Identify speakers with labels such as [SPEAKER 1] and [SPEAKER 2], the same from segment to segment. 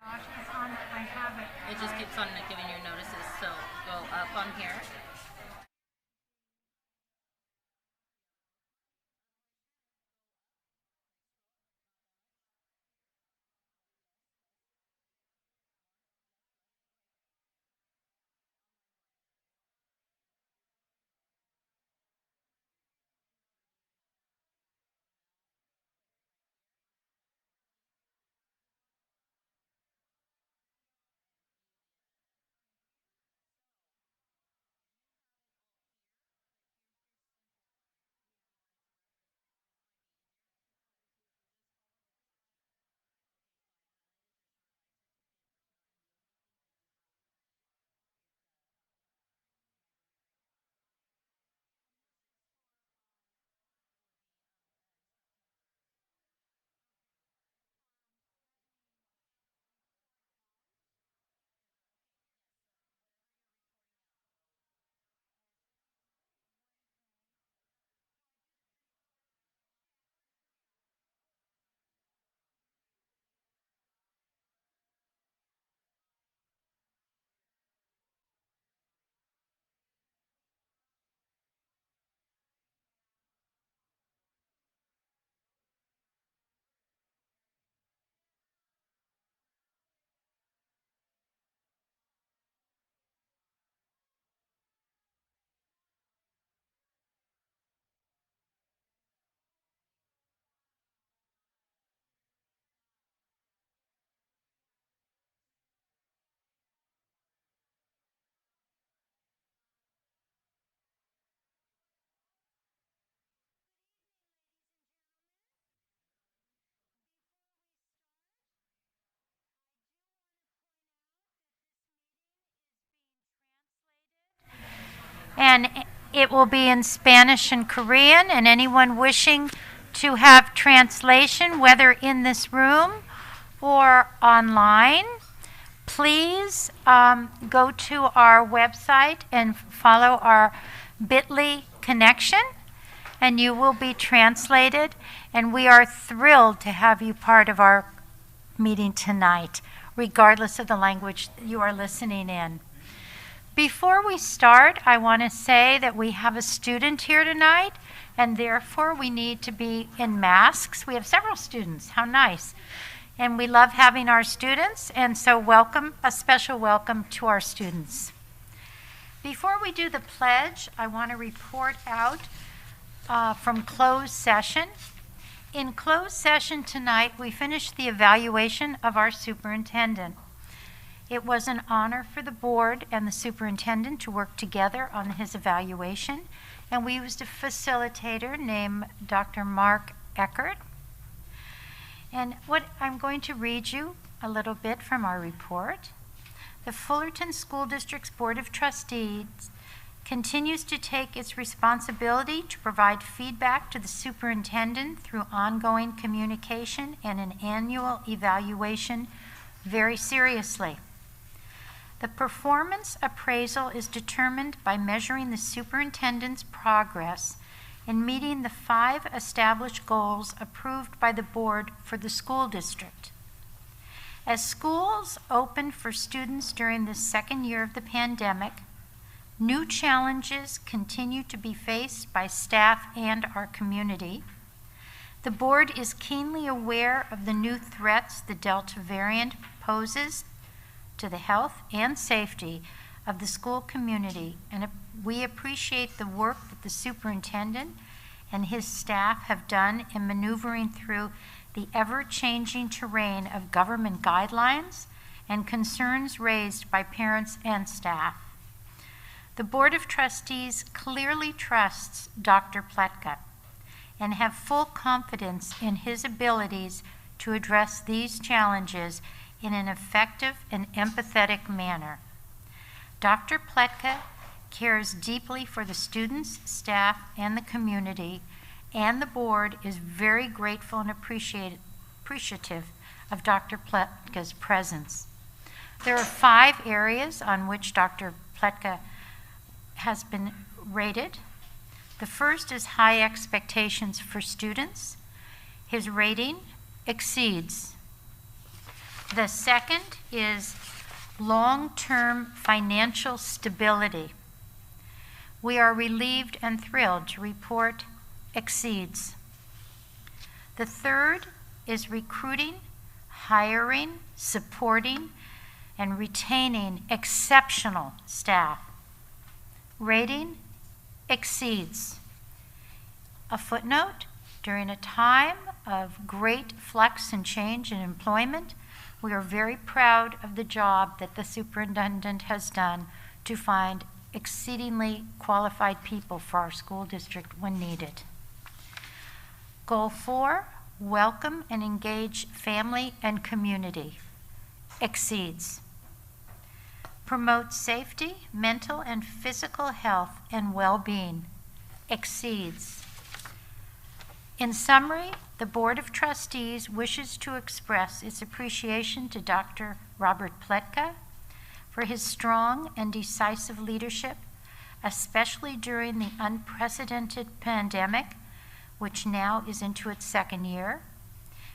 [SPEAKER 1] I have it.
[SPEAKER 2] It just keeps on giving you notices, so go up on here.
[SPEAKER 1] And it will be in Spanish and Korean, and anyone wishing to have translation, whether in this room or online, please go to our website and follow our bit.ly connection, and you will be translated. And we are thrilled to have you part of our meeting tonight, regardless of the language you are listening in. Before we start, I want to say that we have a student here tonight, and therefore we need to be in masks. We have several students. How nice. And we love having our students, and so welcome, a special welcome to our students. Before we do the pledge, I want to report out from closed session. In closed session tonight, we finished the evaluation of our superintendent. It was an honor for the board and the superintendent to work together on his evaluation, and we used a facilitator named Dr. Mark Eckert. And what I'm going to read you a little bit from our report. The Fullerton School District's Board of Trustees continues to take its responsibility to provide feedback to the superintendent through ongoing communication and an annual evaluation very seriously. The performance appraisal is determined by measuring the superintendent's progress in meeting the 5 established goals approved by the board for the school district. As schools open for students during the second year of the pandemic, new challenges continue to be faced by staff and our community. The board is keenly aware of the new threats the Delta variant poses to the health and safety of the school community, and we appreciate the work that the superintendent and his staff have done in maneuvering through the ever-changing terrain of government guidelines and concerns raised by parents and staff. The Board of Trustees clearly trusts Dr. Pletka and have full confidence in his abilities to address these challenges in an effective and empathetic manner. Dr. Pletka cares deeply for the students, staff, and the community, and the board is very grateful and appreciative of Dr. Pletka's presence. There are 5 areas on which Dr. Pletka has been rated. The first is high expectations for students. His rating exceeds. The second is long-term financial stability. We are relieved and thrilled to report exceeds. The third is recruiting, hiring, supporting, and retaining exceptional staff. Rating exceeds. A footnote, during a time of great flux and change in employment, we are very proud of the job that the superintendent has done to find exceedingly qualified people for our school district when needed. Goal 4, welcome and engage family and community, exceeds. Promote safety, mental and physical health and well-being, exceeds. In summary, the Board of Trustees wishes to express its appreciation to Dr. Robert Pletka for his strong and decisive leadership, especially during the unprecedented pandemic, which now is into its second year.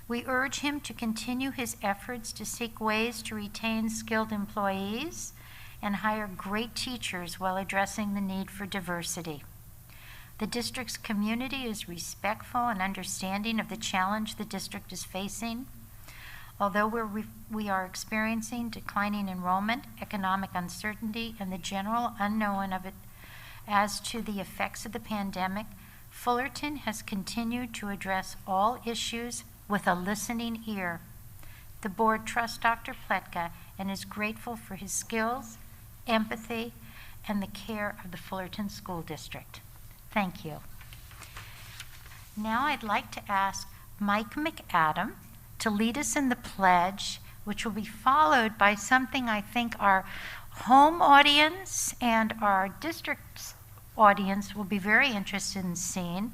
[SPEAKER 1] We urge him to continue his efforts to seek ways to retain skilled employees and hire great teachers while addressing the need for diversity. The district's community is respectful and understanding of the challenge the district is facing. Although we are experiencing declining enrollment, economic uncertainty, and the general unknown of it as to the effects of the pandemic, Fullerton has continued to address all issues with a listening ear. The board trusts Dr. Pletka and is grateful for his skills, empathy, and the care of the Fullerton School District. Thank you. Now I'd like to ask Mike McAdam to lead us in the pledge, which will be followed by something I think our home audience and our district's audience will be very interested in seeing.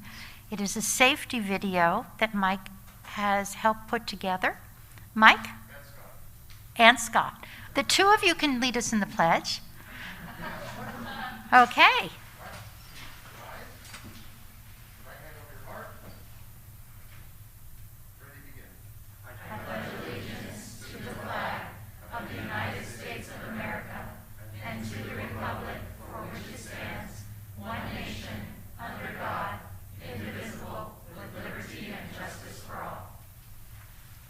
[SPEAKER 1] It is a safety video that Mike has helped put together. Mike? And Scott. The two of you can lead us in the pledge. Okay.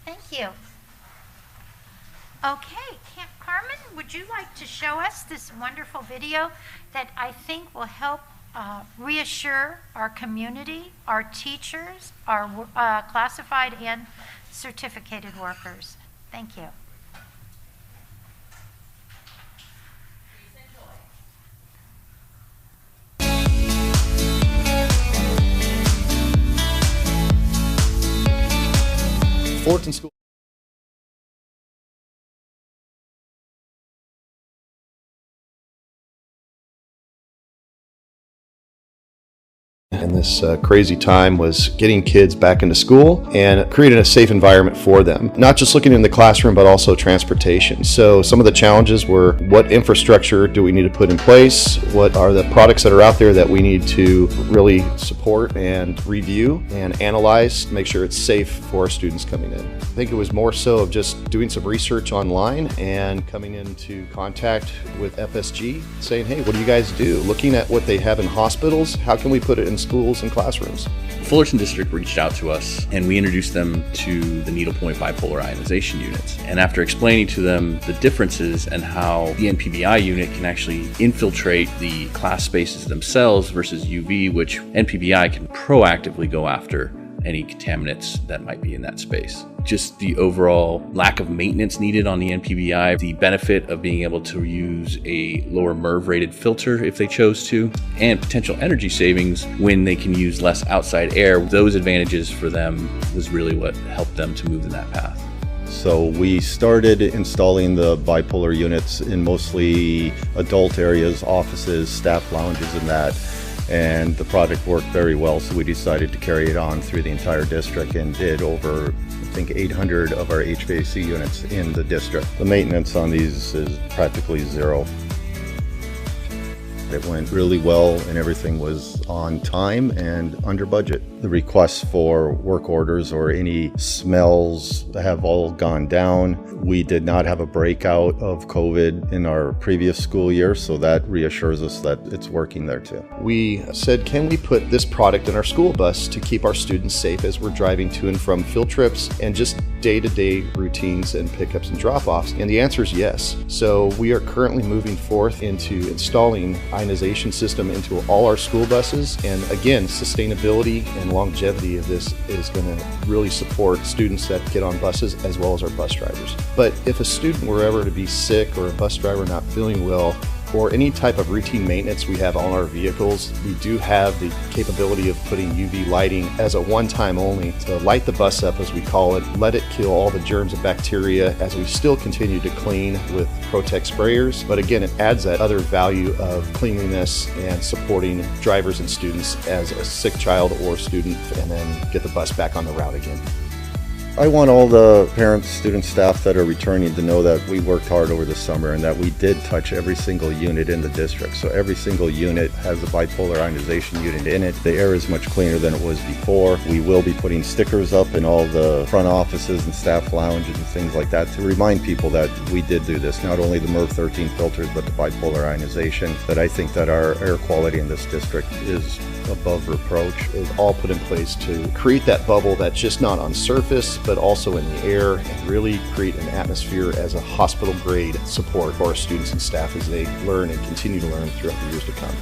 [SPEAKER 1] Thank you. Okay, Carmen, would you like to show us this wonderful video that I think will help reassure our community, our teachers, our classified and certificated workers? Thank you.
[SPEAKER 3] Fullerton School. In this crazy time was getting kids back into school and creating a safe environment for them. Not just looking in the classroom, but also transportation. So some of the challenges were, what infrastructure do we need to put in place? What are the products that are out there that we need to really support and review and analyze to make sure it's safe for our students coming in? I think it was more so of just doing some research online and coming into contact with FSG, saying, hey, what do you guys do? Looking at what they have in hospitals, how can we put it in schools and classrooms?
[SPEAKER 4] Fullerton District reached out to us and we introduced them to the needlepoint bipolar ionization units. And after explaining to them the differences and how the NPBI unit can actually infiltrate the class spaces themselves versus UV, which NPBI can proactively go after any contaminants that might be in that space. Just the overall lack of maintenance needed on the NPBI, the benefit of being able to use a lower MERV rated filter if they chose to, and potential energy savings when they can use less outside air. Those advantages for them was really what helped them to move in that path.
[SPEAKER 3] So we started installing the bipolar units in mostly adult areas, offices, staff lounges and that. And the product worked very well, so we decided to carry it on through the entire district and did over, I think, 800 of our HVAC units in the district. The maintenance on these is practically zero. It went really well and everything was on time and under budget.
[SPEAKER 5] The requests for work orders or any smells have all gone down. We did not have a breakout of COVID in our previous school year, so that reassures us that it's working there too.
[SPEAKER 3] We said, can we put this product in our school bus to keep our students safe as we're driving to and from field trips and just day-to-day routines and pickups and drop-offs? And the answer is yes. So we are currently moving forth into installing ionization system into all our school buses. And again, sustainability and longevity of this is going to really support students that get on buses as well as our bus drivers. But if a student were ever to be sick or a bus driver not feeling well, or any type of routine maintenance we have on our vehicles, we do have the capability of putting UV lighting as a one-time only to light the bus up, as we call it, let it kill all the germs and bacteria as we still continue to clean with Protect sprayers. But again, it adds that other value of cleanliness and supporting drivers and students as a sick child or student, and then get the bus back on the route again.
[SPEAKER 5] I want all the parents, students, staff that are returning to know that we worked hard over the summer and that we did touch every single unit in the district. So every single unit has a bipolar ionization unit in it. The air is much cleaner than it was before. We will be putting stickers up in all the front offices and staff lounges and things like that to remind people that we did do this. Not only the MERV 13 filters, but the bipolar ionization. That I think that our air quality in this district is above reproach.
[SPEAKER 3] Is all put in place to create that bubble that's just not on surface, but also in the air, and really create an atmosphere as a hospital grade support for our students and staff as they learn and continue to learn throughout the years to come.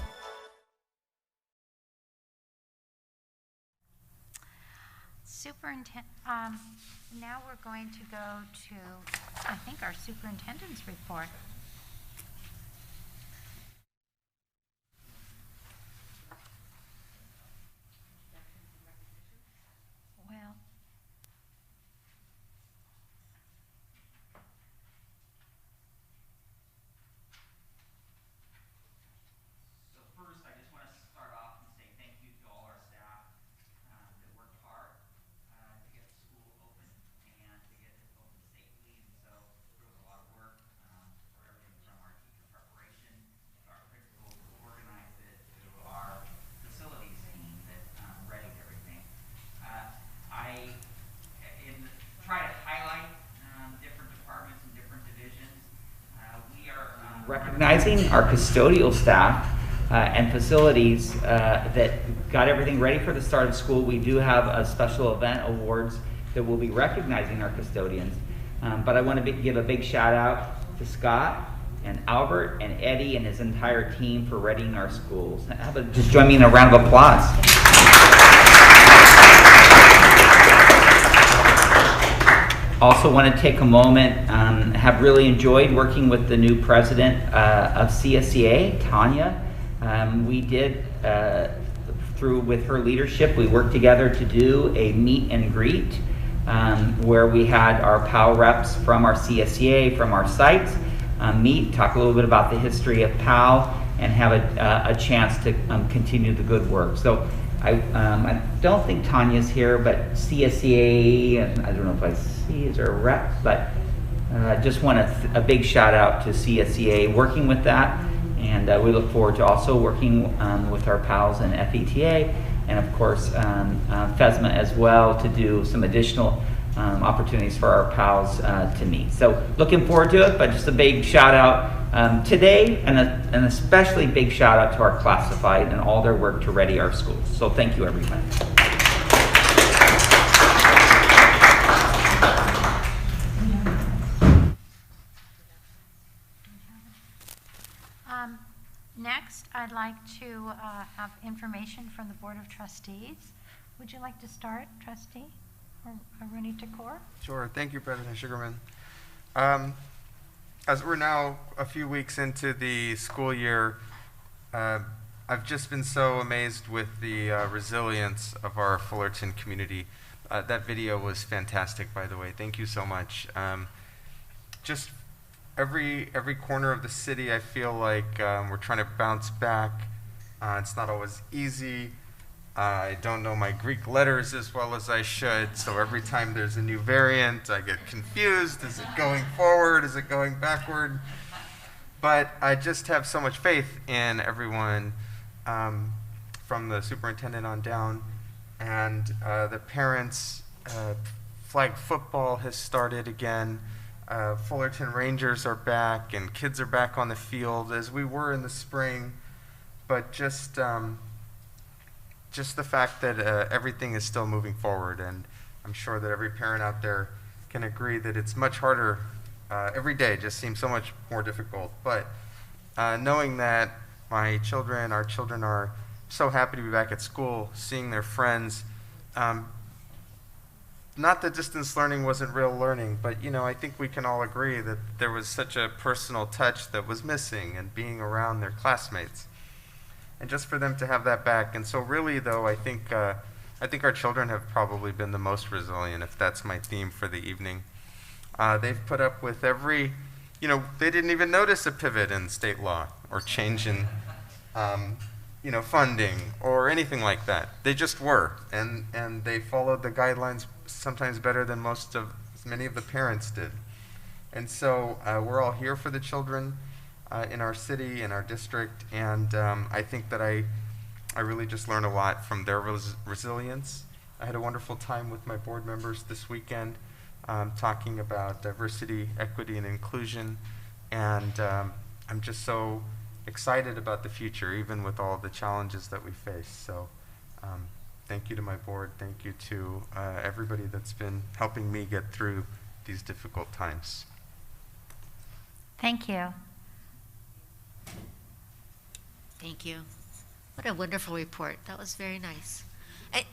[SPEAKER 1] Superintendent, now we're going to go to, I think, our superintendent's report. Well,
[SPEAKER 6] so first, I just want to start off and say thank you to all our staff that worked hard to get the school open and to get it open safely. And so there was a lot of work for everything from our teacher preparation to our principals who organized it to our facilities team that readied everything. I try to highlight different departments and different divisions. We are recognizing our custodial staff and facilities that got everything ready for the start of school. We do have a special event awards that will be recognizing our custodians. But I want to give a big shout out to Scott and Albert and Eddie and his entire team for readying our schools. Just join me in a round of applause. Also want to take a moment, have really enjoyed working with the new president of CSEA, Tanya. We did, with her leadership, we worked together to do a meet and greet where we had our POW reps from our CSEA, from our sites, meet, talk a little bit about the history of POW, and have a chance to continue the good work. So I don't think Tanya's here, but CSEA, and I don't know if I see is her rep, but just want a big shout out to CSEA working with that, and we look forward to also working with our PALs and FETA, and of course FSMA as well, to do some additional opportunities for our PALs to meet. So looking forward to it, but just a big shout out today, and an especially big shout out to our classified and all their work to ready our schools. So thank you, everybody.
[SPEAKER 1] Next, I'd like to have information from the Board of Trustees. Would you like to start, Trustee Rooney Takor?
[SPEAKER 7] Sure. Thank you, President Sugarman. As we're now a few weeks into the school year, I've just been so amazed with the resilience of our Fullerton community. That video was fantastic, by the way. Thank you so much. Just every corner of the city, I feel like we're trying to bounce back. It's not always easy. I don't know my Greek letters as well as I should, so every time there's a new variant, I get confused. Is it going forward? Is it going backward? But I just have so much faith in everyone from the superintendent on down, and the parents, flag football has started again. Fullerton Rangers are back, and kids are back on the field as we were in the spring. But just the fact that everything is still moving forward, and I'm sure that every parent out there can agree that it's much harder. Every day just seems so much more difficult. But knowing that our children are so happy to be back at school, seeing their friends. Not that distance learning wasn't real learning, but I think we can all agree that there was such a personal touch that was missing, and being around their classmates. And just for them to have that back. And so really, though, I think our children have probably been the most resilient, if that's my theme for the evening. They've put up with every, they didn't even notice a pivot in state law or change in, funding or anything like that. They just were, and they followed the guidelines sometimes better than many of the parents did. And so we're all here for the children in our city, in our district, and I think that I really just learned a lot from their resilience. I had a wonderful time with my board members this weekend talking about diversity, equity, and inclusion, and I'm just so excited about the future, even with all the challenges that we face. So thank you to my board. Thank you to everybody that's been helping me get through these difficult times.
[SPEAKER 1] Thank you.
[SPEAKER 8] Thank you. What a wonderful report. That was very nice.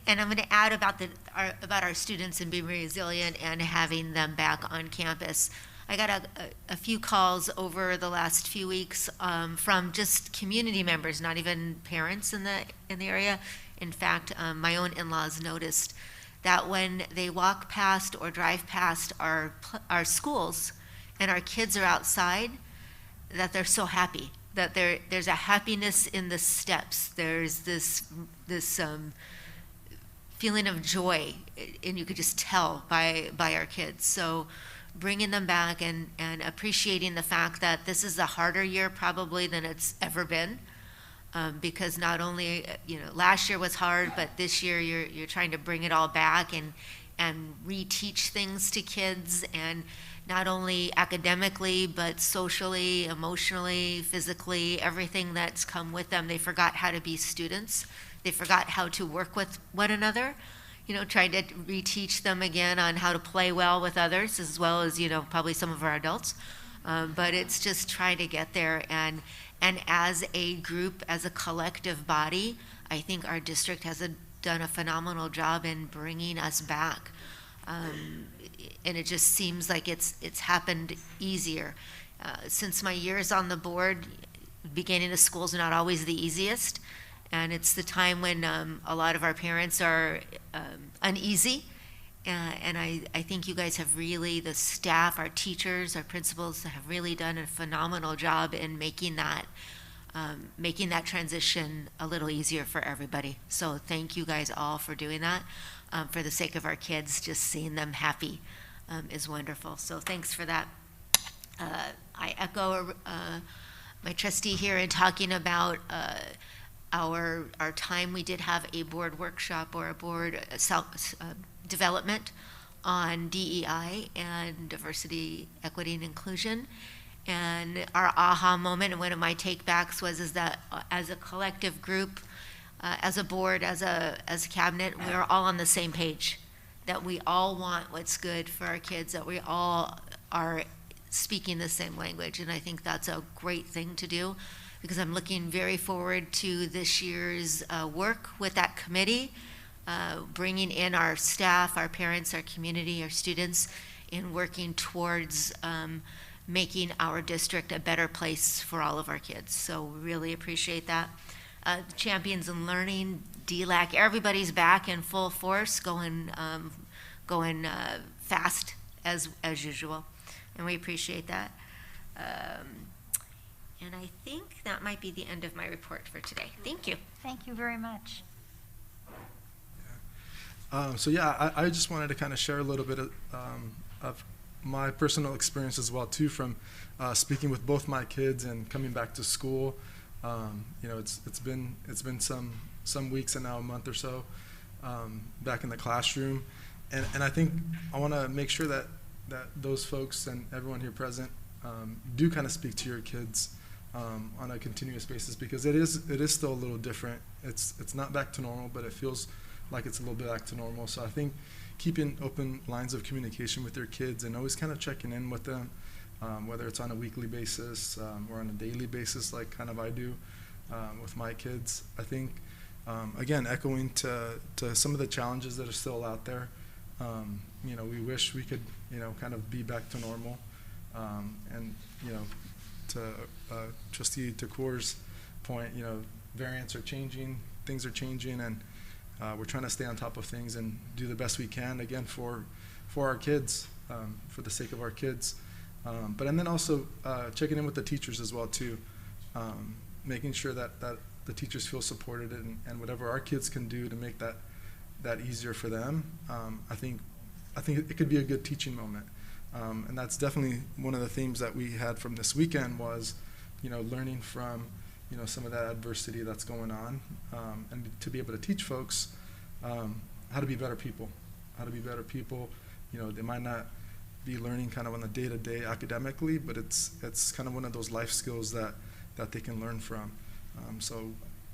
[SPEAKER 8] And I'm going to add about our students and being resilient and having them back on campus. I got a few calls over the last few weeks from just community members, not even parents in the area. In fact, my own in-laws noticed that when they walk past or drive past our schools and our kids are outside, that they're so happy, that there's a happiness in the steps. There's this feeling of joy, and you could just tell by our kids. So bringing them back and appreciating the fact that this is a harder year probably than it's ever been, because not only last year was hard, but this year you're trying to bring it all back and reteach things to kids, and not only academically but socially, emotionally, physically, everything that's come with them. They forgot how to be students. They forgot how to work with one another. Trying to reteach them again on how to play well with others, as well as, probably some of our adults. But it's just trying to get there. And as a group, as a collective body, I think our district has done a phenomenal job in bringing us back. And it just seems like it's happened easier. Since my years on the board, beginning of school is not always the easiest. And it's the time when a lot of our parents are uneasy. And I think you guys have really, the staff, our teachers, our principals have really done a phenomenal job in making that transition a little easier for everybody. So thank you guys all for doing that. For the sake of our kids, just seeing them happy is wonderful. So thanks for that. I echo my trustee here in talking about our time. We did have a board workshop or a board development on DEI and diversity, equity, and inclusion. And our aha moment, and one of my take-backs is that as a collective group, as a board, as a cabinet, we're all on the same page, that we all want what's good for our kids, that we all are speaking the same language. And I think that's a great thing to do, because I'm looking very forward to this year's work with that committee, bringing in our staff, our parents, our community, our students, in working towards making our district a better place for all of our kids. So really appreciate that. Champions in Learning, DLAC, everybody's back in full force, going fast as usual, and we appreciate that. And I think that might be the end of my report for today. Thank you.
[SPEAKER 1] Thank you very much.
[SPEAKER 9] I just wanted to kind of share a little bit of my personal experience as well too, from speaking with both my kids and coming back to school. It's been some weeks and now a month or so, back in the classroom. And I think I want to make sure that those folks and everyone here present do kind of speak to your kids on a continuous basis, because it is still a little different. It's not back to normal, but it feels like it's a little bit back to normal. So I think keeping open lines of communication with your kids and always kind of checking in with them, whether it's on a weekly basis or on a daily basis, like kind of I do with my kids. I think, again, echoing to some of the challenges that are still out there. We wish we could, kind of be back to normal. And, to Trustee Takur's point, variants are changing, things are changing, and we're trying to stay on top of things and do the best we can, again, for our kids, for the sake of our kids. And then also checking in with the teachers as well, too, making sure that the teachers feel supported, and whatever our kids can do to make that easier for them. I think it could be a good teaching moment. And that's definitely one of the themes that we had from this weekend was, learning from, some of that adversity that's going on, and to be able to teach folks how to be better people. They might not be learning kind of on the day-to-day academically, but it's kind of one of those life skills that they can learn from. So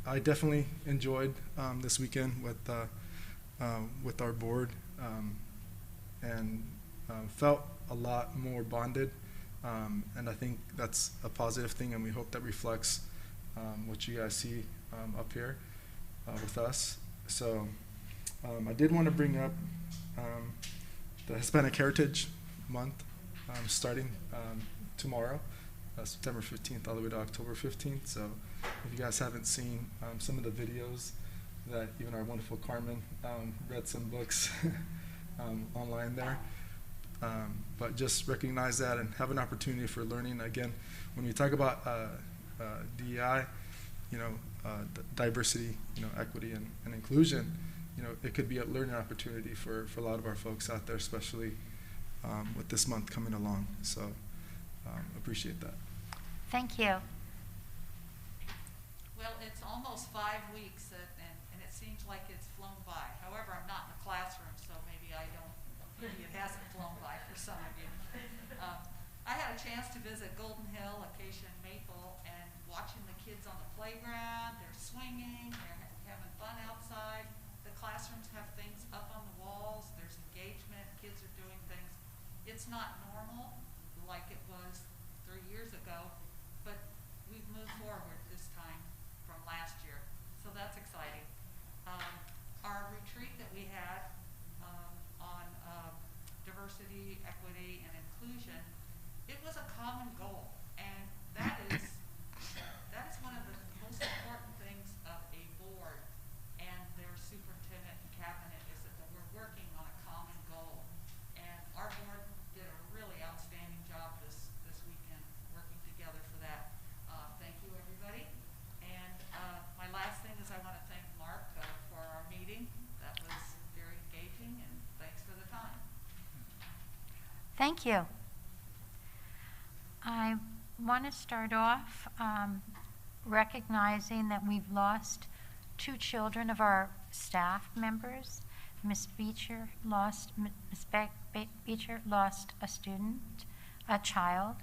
[SPEAKER 9] I definitely enjoyed this weekend with our board, and felt a lot more bonded, and I think that's a positive thing, and we hope that reflects what you guys see up here with us. So I did want to bring up the Hispanic Heritage Month starting tomorrow, September 15th all the way to October 15th. So if you guys haven't seen some of the videos that even our wonderful Carmen read some books online there. But just recognize that and have an opportunity for learning. Again, when we talk about DEI, diversity, equity and inclusion, it could be a learning opportunity for a lot of our folks out there, especially with this month coming along. So appreciate that.
[SPEAKER 1] Thank you.
[SPEAKER 10] Well, it's almost 5 weeks, and it seems like it's flown by. However, I'm not in the classroom, so maybe it hasn't flown by for some of you. I had a chance to visit Golden Hill, Acacia, and Maple, and watching the kids on the playground. They're swinging, they're having fun outside. The classrooms have things up on the walls. There's engagement. Kids are doing things. It's not normal like it was 3 years ago, but we've moved forward this time from last year, so that's exciting. Our retreat that we had on diversity, equity, and inclusion, it was a common goal, and that is one of the most important things of a board and their superintendent and cabinet, is that we're working on a common goal. And our board did a really outstanding job this weekend working together for that. Thank you, everybody. And my last thing is I want to thank Mark for our meeting. That was very engaging, and thanks for the time.
[SPEAKER 1] Thank you. I want to start off recognizing that we've lost 2 children of our staff members. Miss Beecher lost a child.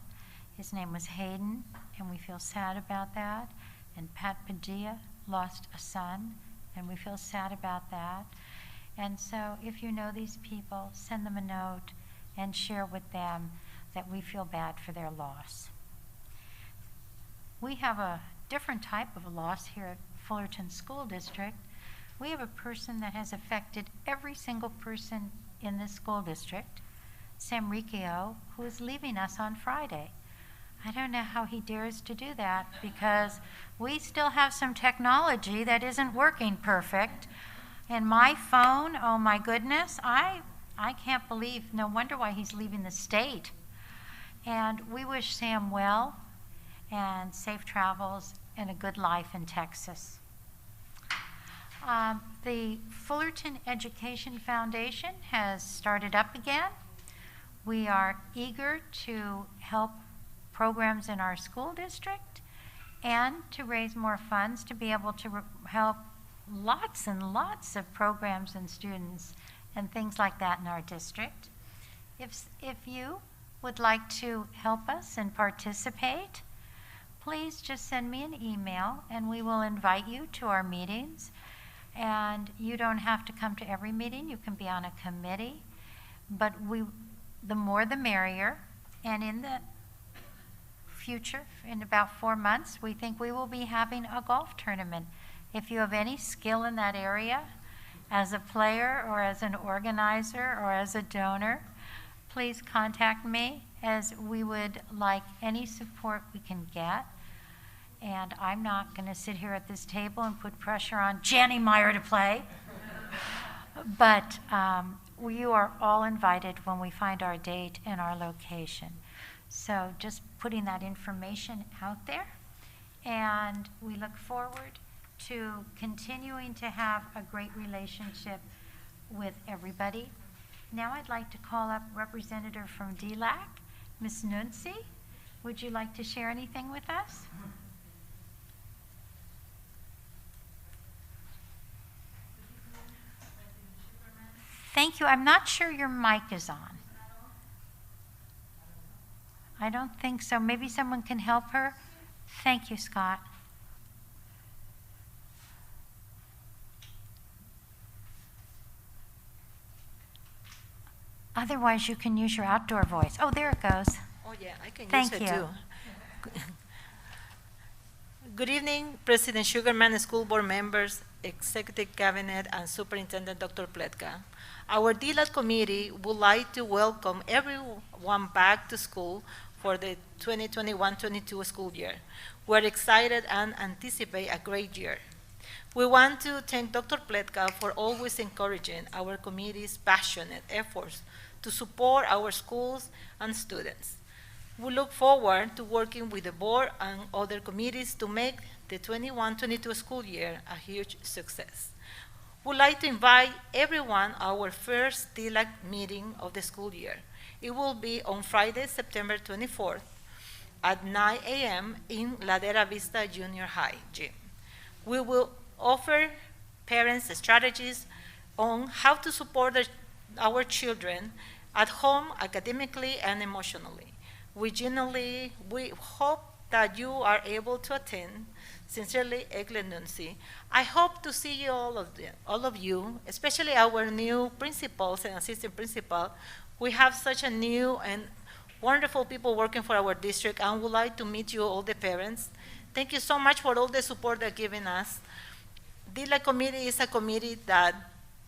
[SPEAKER 1] His name was Hayden, and we feel sad about that. And Pat Padilla lost a son, and we feel sad about that. And so if you know these people, send them a note and share with them that we feel bad for their loss. We have a different type of a loss here at Fullerton School District. We have a person that has affected every single person in this school district, Sam Riccio, who is leaving us on Friday. I don't know how he dares to do that, because we still have some technology that isn't working perfect. And my phone, oh my goodness, I can't believe, no wonder why he's leaving the state. And we wish Sam well and safe travels and a good life in Texas. The Fullerton Education Foundation has started up again. We are eager to help programs in our school district and to raise more funds to be able to help lots and lots of programs and students and things like that in our district. If you would like to help us and participate, please just send me an email and we will invite you to our meetings. And you don't have to come to every meeting. You can be on a committee. But the more the merrier. And in the future, in about 4 months, we think we will be having a golf tournament. If you have any skill in that area, as a player or as an organizer or as a donor, please contact me, as we would like any support we can get. And I'm not going to sit here at this table and put pressure on Janny Meyer to play. But you are all invited when we find our date and our location. So just putting that information out there. And we look forward to continuing to have a great relationship with everybody. Now I'd like to call up representative from DLAC, Ms. Nunzi. Would you like to share anything with us? Thank you. I'm not sure your mic is on. I don't think so. Maybe someone can help her. Thank you, Scott. Otherwise, you can use your outdoor voice. Oh, there it goes.
[SPEAKER 11] Oh, yeah, I can
[SPEAKER 1] Thank
[SPEAKER 11] use
[SPEAKER 1] you.
[SPEAKER 11] it too. Good evening, President Sugarman, school board members, executive cabinet, and Superintendent Dr. Pletka. Our DLAT committee would like to welcome everyone back to school for the 2021-22 school year. We're excited and anticipate a great year. We want to thank Dr. Pletka for always encouraging our committee's passionate efforts to support our schools and students. We look forward to working with the board and other committees to make the 21-22 school year a huge success. We'd like to invite everyone to our first DLAC meeting of the school year. It will be on Friday, September 24th at 9 a.m. in Ladera Vista Junior High gym. We will offer parents strategies on how to support our children at home academically and emotionally. We hope that you are able to attend. Sincerely, Egle Nunzi. I hope to see you all of you, especially our new principals and assistant principal. We have such a new and wonderful people working for our district, and would like to meet you, all the parents. Thank you so much for all the support they're giving us. DLAC committee is a committee that,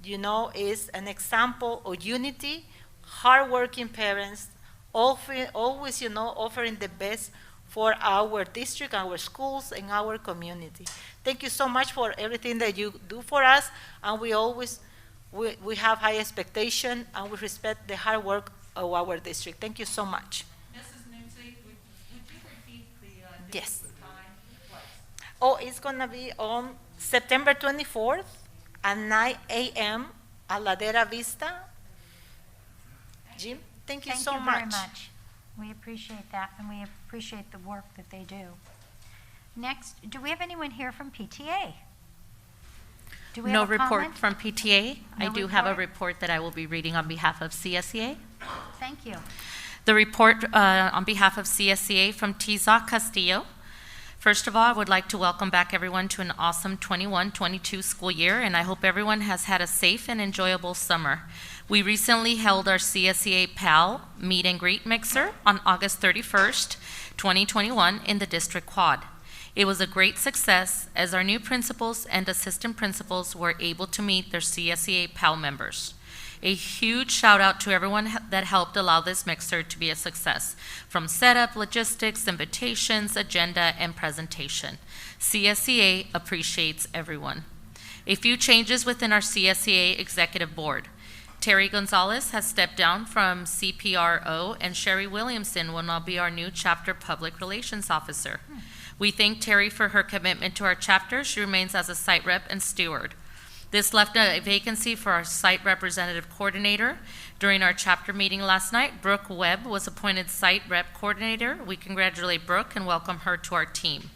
[SPEAKER 11] you know, is an example of unity, hardworking parents, always, you know, offering the best for our district, our schools, and our community. Thank you so much for everything that you do for us, and we have high expectation, and we respect the hard work of our district. Thank you so much.
[SPEAKER 10] Mrs. Nunzi, would you repeat the
[SPEAKER 11] Yes.
[SPEAKER 10] time, place?
[SPEAKER 11] Oh, it's gonna be on September 24th at 9 a.m. at Ladera Vista gym. Thank you so much.
[SPEAKER 1] Thank you very much. We appreciate that, and we appreciate the work that they do. Next, do we have anyone here from PTA? Do we
[SPEAKER 2] No
[SPEAKER 1] have a
[SPEAKER 2] report
[SPEAKER 1] comment?
[SPEAKER 2] from PTA. I
[SPEAKER 1] No
[SPEAKER 2] do have a
[SPEAKER 1] report?
[SPEAKER 2] report that I will be reading on behalf of CSEA.
[SPEAKER 1] Thank you.
[SPEAKER 2] The report on behalf of CSEA from Tizoc Castillo. First of all, I would like to welcome back everyone to an awesome 21-22 school year, and I hope everyone has had a safe and enjoyable summer. We recently held our CSEA PAL meet and greet mixer on August 31st, 2021 in the district quad. It was a great success as our new principals and assistant principals were able to meet their CSEA PAL members. A huge shout out to everyone that helped allow this mixer to be a success, from setup, logistics, invitations, agenda, and presentation. CSEA appreciates everyone. A few changes within our CSEA executive board. Terry Gonzalez has stepped down from CPRO, and Sherry Williamson will now be our new chapter public relations officer. We thank Terry for her commitment to our chapter. She remains as a site rep and steward. This left a vacancy for our site representative coordinator. During our chapter meeting last night, Brooke Webb was appointed site rep coordinator. We congratulate Brooke and welcome her to our team.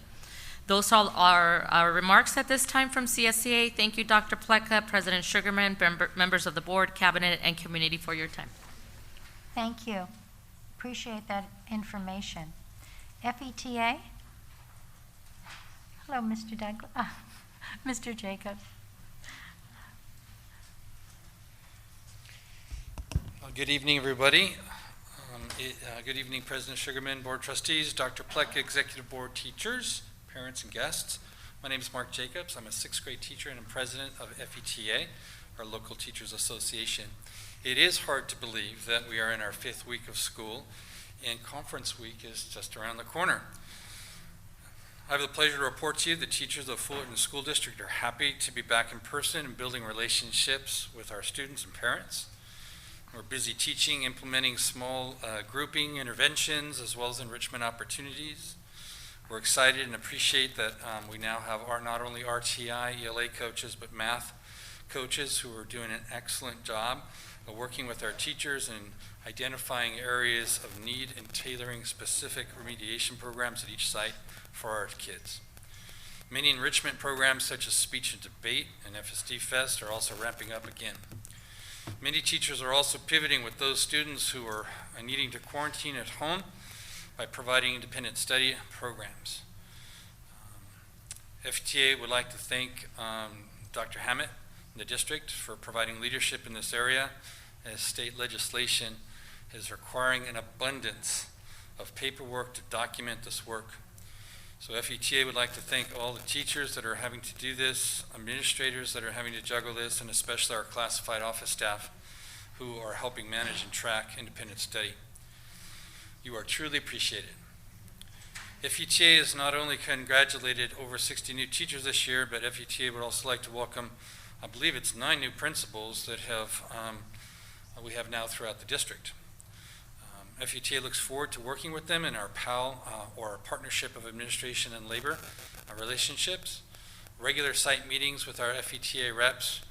[SPEAKER 2] Those are our remarks at this time from CSEA. Thank you, Dr. Pleka, President Sugarman, members of the board, cabinet, and community for your time.
[SPEAKER 1] Thank you. Appreciate that information. FETA? Hello, Mr. Douglas. Mr. Jacobs.
[SPEAKER 12] Good evening, everybody. Good evening, President Sugarman, Board Trustees, Dr. Pleka, Executive Board teachers, parents, and guests. My name is Mark Jacobs. I'm a 6th grade teacher and I'm president of FETA, our local teachers association. It is hard to believe that we are in our 5th week of school and conference week is just around the corner. I have the pleasure to report to you the teachers of Fullerton School District are happy to be back in person and building relationships with our students and parents. We're busy teaching, implementing small grouping interventions as well as enrichment opportunities. We're excited and appreciate that we now have not only RTI, ELA coaches, but math coaches who are doing an excellent job of working with our teachers and identifying areas of need and tailoring specific remediation programs at each site for our kids. Many enrichment programs such as speech and debate and Fsd Fest are also ramping up again. Many teachers are also pivoting with those students who are needing to quarantine at home by providing independent study programs. FTA would like to thank Dr. Hammett and the district for providing leadership in this area, as state legislation is requiring an abundance of paperwork to document this work. So FETA would like to thank all the teachers that are having to do this, administrators that are having to juggle this, and especially our classified office staff who are helping manage and track independent study. You are truly appreciated. FETA has not only congratulated over 60 new teachers this year, but FETA would also like to welcome, I believe it's 9 new principals that we have now throughout the district. FETA looks forward to working with them in our PAL, or our Partnership of Administration and Labor relationships, regular site meetings with our FETA reps,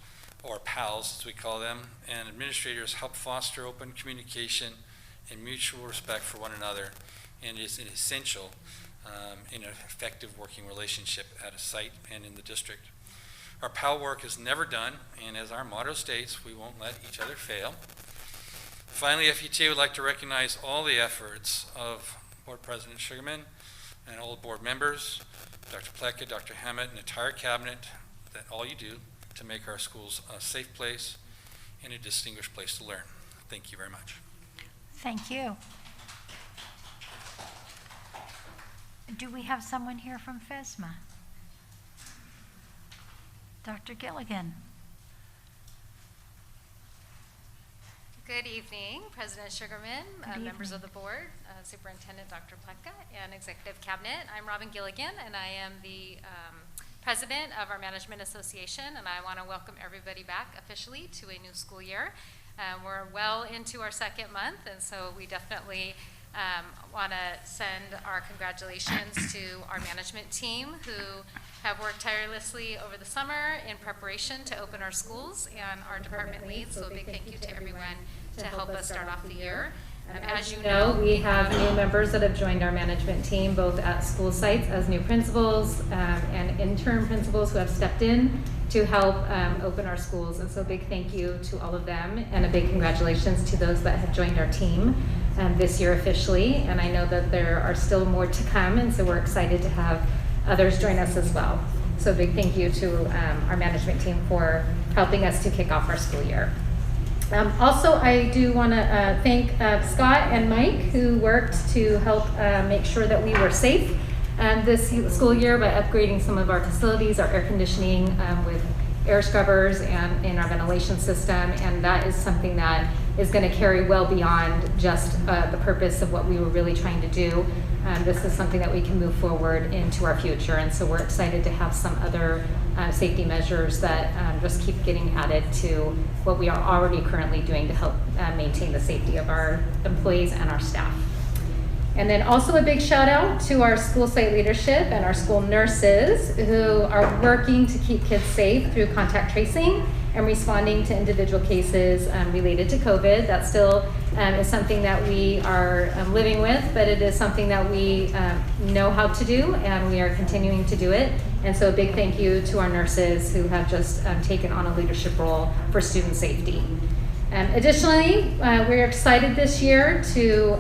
[SPEAKER 12] or PALs as we call them, and administrators help foster open communication and mutual respect for one another, and is essential in an effective working relationship at a site and in the district. Our PAL work is never done, and as our motto states, we won't let each other fail. Finally, FETA would like to recognize all the efforts of Board President Sugarman and all the board members, Dr. Pleka, Dr. Hammett, and the entire cabinet, that all you do to make our schools a safe place and a distinguished place to learn. Thank you very much.
[SPEAKER 1] Thank you. Do we have someone here from FSMA? Dr. Gilligan.
[SPEAKER 13] Good evening, President Sugarman, members of the board, Superintendent Dr. Pleka, and Executive Cabinet. I'm Robin Gilligan, and I am the President of our Management Association, and I want to welcome everybody back officially to a new school year. We're well into our 2nd month, and so we definitely want to send our congratulations to our management team who have worked tirelessly over the summer in preparation to open our schools, and our department leads, so a big thank you to everyone to help us start off the year. As you know, we have new members that have joined our management team, both at school sites as new principals and interim principals who have stepped in to help open our schools. And so a big thank you to all of them, and a big congratulations to those that have joined our team this year officially. And I know that there are still more to come, and so we're excited to have others join us as well. So a big thank you to our management team for helping us to kick off our school year. Also, I do want to thank Scott and Mike, who worked to help make sure that we were safe this school year by upgrading some of our facilities, our air conditioning with air scrubbers and in our ventilation system, and that is something that is going to carry well beyond just the purpose of what we were really trying to do. This is something that we can move forward into our future, and so we're excited to have some other safety measures that just keep getting added to what we are already currently doing to help maintain the safety of our employees and our staff. And then also a big shout out to our school site leadership and our school nurses who are working to keep kids safe through contact tracing and responding to individual cases related to COVID. That still is something that we are living with, but it is something that we know how to do, and we are continuing to do it. And so a big thank you to our nurses who have just taken on a leadership role for student safety. Additionally, we're excited this year to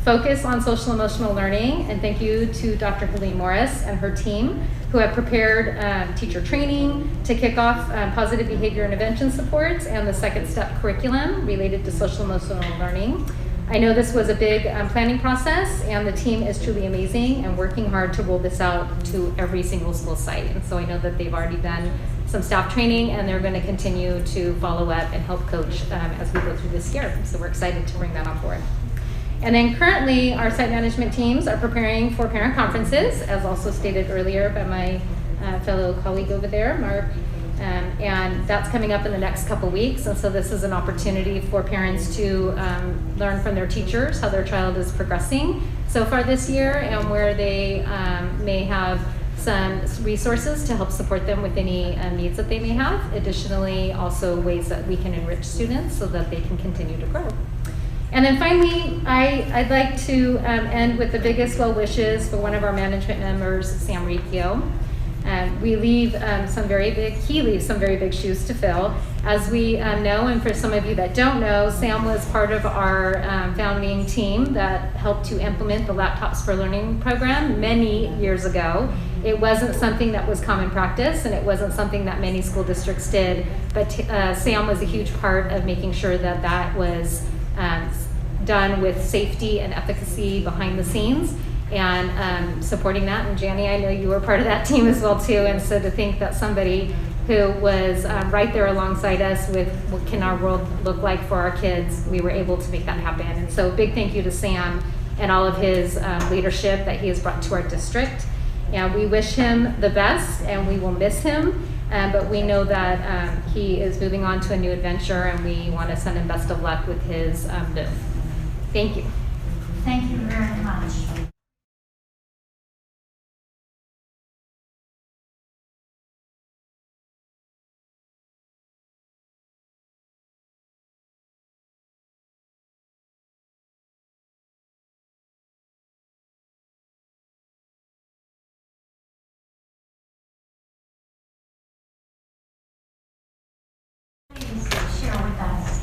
[SPEAKER 13] focus on social emotional learning, and thank you to Dr. Helene Morris and her team who have prepared teacher training to kick off positive behavior intervention supports and the second step curriculum related to social emotional learning. I know this was a big planning process, and the team is truly amazing and working hard to roll this out to every single school site. And so I know that they've already done some staff training, and they're going to continue to follow up and help coach as we go through this year. So we're excited to bring that on board. And then currently, our site management teams are preparing for parent conferences, as also stated earlier by my fellow colleague over there, Mark. And that's coming up in the next couple weeks. And so this is an opportunity for parents to learn from their teachers how their child is progressing so far this year, and where they may have some resources to help support them with any needs that they may have. Additionally, also ways that we can enrich students so that they can continue to grow. And then finally, I'd like to end with the biggest well wishes for one of our management members, Sam Riccio. He leaves some very big shoes to fill. As we know, and for some of you that don't know, Sam was part of our founding team that helped to implement the Laptops for Learning program many years ago. It wasn't something that was common practice, and it wasn't something that many school districts did, but Sam was a huge part of making sure that that was done with safety and efficacy behind the scenes, and supporting that. And Janny, I know you were part of that team as well too, and so to think that somebody who was right there alongside us with what can our world look like for our kids, we were able to make that happen. And so big thank you to Sam and all of his leadership that he has brought to our district. And we wish him the best, and we will miss him, but we know that he is moving on to a new adventure, and we want to send him best of luck with his move. Thank you.
[SPEAKER 1] Thank you very much. Please share with us.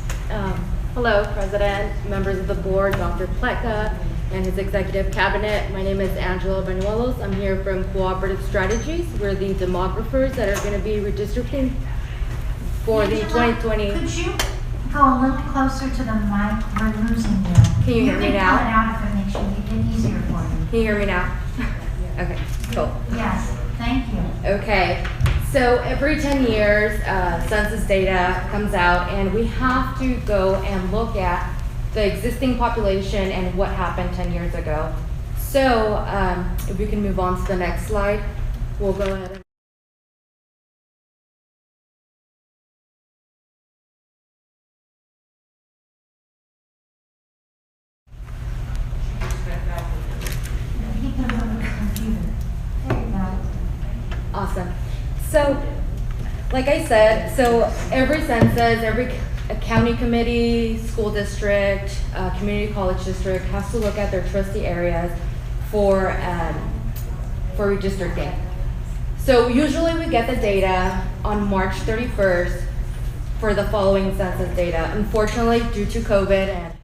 [SPEAKER 14] Hello, President, members of the board, Dr. Pletka, and his executive cabinet. My name is Angela Banuelos. I'm here from Cooperative Strategies. We're the demographers that are going to be redistricting for the 2020.
[SPEAKER 1] Could you go a little closer to the mic? We're losing you.
[SPEAKER 14] Can you hear me now?
[SPEAKER 1] You can pull it out if it makes it easier for you.
[SPEAKER 14] Can you hear me now? Okay, cool.
[SPEAKER 1] Yes, thank you.
[SPEAKER 14] Okay, so every 10 years, census data comes out, and we have to go and look at the existing population and what happened 10 years ago. So if we can move on to the next slide, we'll go ahead and awesome. So, like I said, so every census, every county committee, school district, community college district has to look at their trustee areas for redistricting. So usually we get the data on March 31st for the following census data. Unfortunately, due to COVID and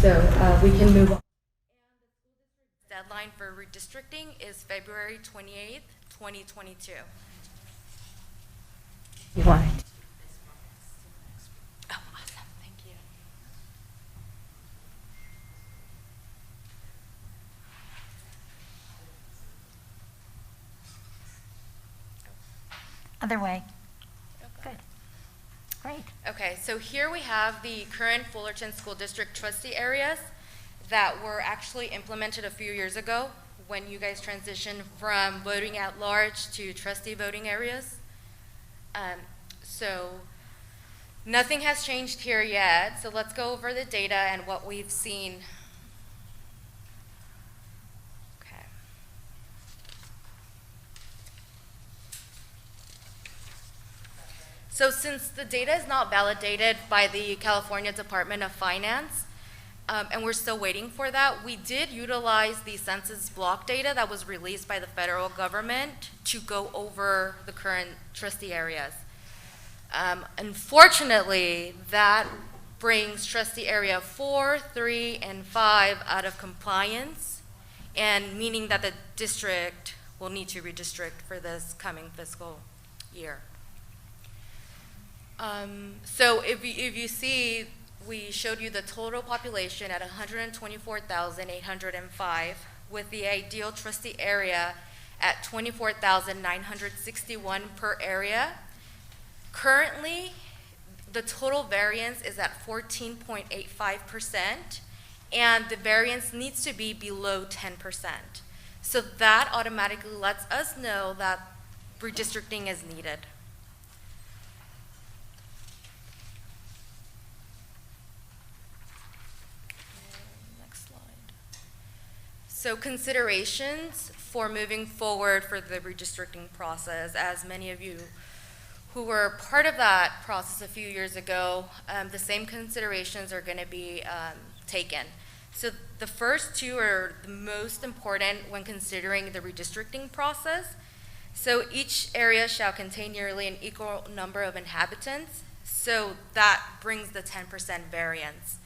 [SPEAKER 14] so we can move on.
[SPEAKER 15] And the school district's deadline for redistricting is February 28th, 2022.
[SPEAKER 1] What?
[SPEAKER 15] Oh, awesome. Thank you.
[SPEAKER 1] Other way. Good. Great.
[SPEAKER 15] Okay, so here we have the current Fullerton School District trustee areas that were actually implemented a few years ago when you guys transitioned from voting at large to trustee voting areas. So Nothing has changed here yet, so let's go over the data and what we've seen. Okay. So since the data is not validated by the California Department of Finance, and we're still waiting for that, we did utilize the census block data that was released by the federal government to go over the current trustee areas. Unfortunately, that brings trustee area 4, 3, and 5 out of compliance, and meaning that the district will need to redistrict for this coming fiscal year. So if you see, we showed you the total population at 124,805, with the ideal trustee area at 24,961 per area. Currently, the total variance is at 14.85%, and the variance needs to be below 10%. So that automatically lets us know that redistricting is needed. Next slide. So considerations for moving forward for the redistricting process, as many of you who were part of that process a few years ago, the same considerations are going to be taken. So the first two are the most important when considering the redistricting process. So each area shall contain nearly an equal number of inhabitants. So that brings the 10% variance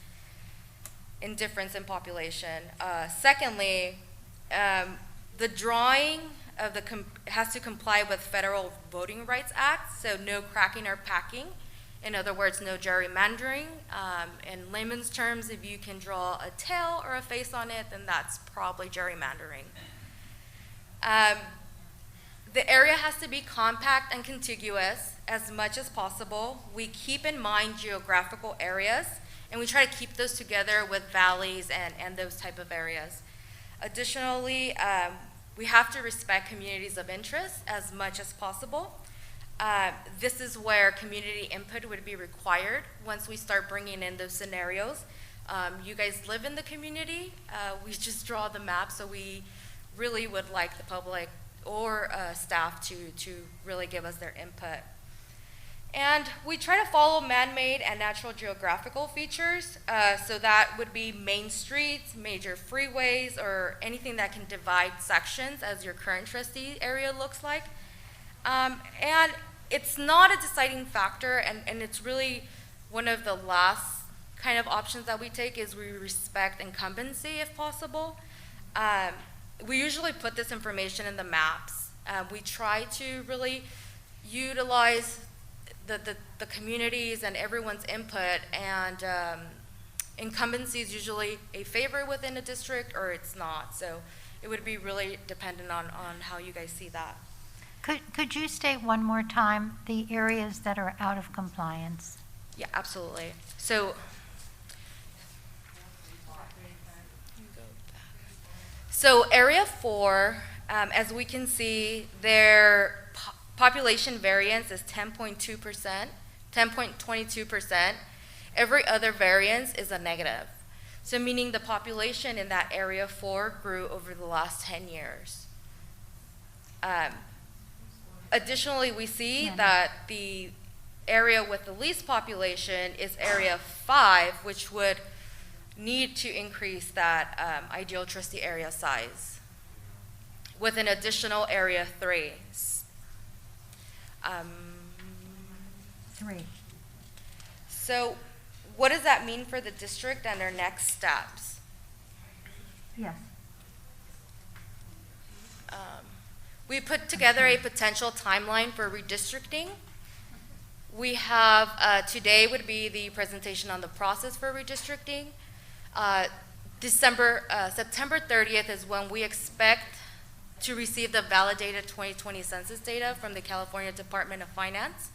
[SPEAKER 15] in difference in population. Secondly, the drawing of the has to comply with Federal Voting Rights Act, so no cracking or packing. In other words, no gerrymandering. In layman's terms, if you can draw a tail or a face on it, then that's probably gerrymandering. The area has to be compact and contiguous as much as possible. We keep in mind geographical areas, and we try to keep those together with valleys and those type of areas. Additionally, we have to respect communities of interest as much as possible. This is where community input would be required once we start bringing in those scenarios. You guys live in the community. We just draw the map, so we really would like the public or staff to really give us their input. And we try to follow man-made and natural geographical features, so that would be main streets, major freeways, or anything that can divide sections as your current trustee area looks like. And it's not a deciding factor, and it's really one of the last kind of options that we take is we respect incumbency if possible. We usually put this information in the maps. We try to really utilize the communities and everyone's input, and incumbency is usually a favor within a district or it's not. So it would be really dependent on how you guys see that.
[SPEAKER 1] Could you state one more time the areas that are out of compliance?
[SPEAKER 15] Yeah, absolutely. So area 4, as we can see, their population variance is 10.2%, 10.22%. Every other variance is a negative. So meaning the population in that area 4 grew over the last 10 years. Additionally, we see that the area with the least population is area 5, which would need to increase that ideal trustee area size with an additional area 3.
[SPEAKER 1] 3.
[SPEAKER 15] So what does that mean for the district and their next steps?
[SPEAKER 1] Yes.
[SPEAKER 15] We put together a potential timeline for redistricting. We have, today would be the presentation on the process for redistricting. September 30th is when we expect to receive the validated 2020 census data from the California Department of Finance.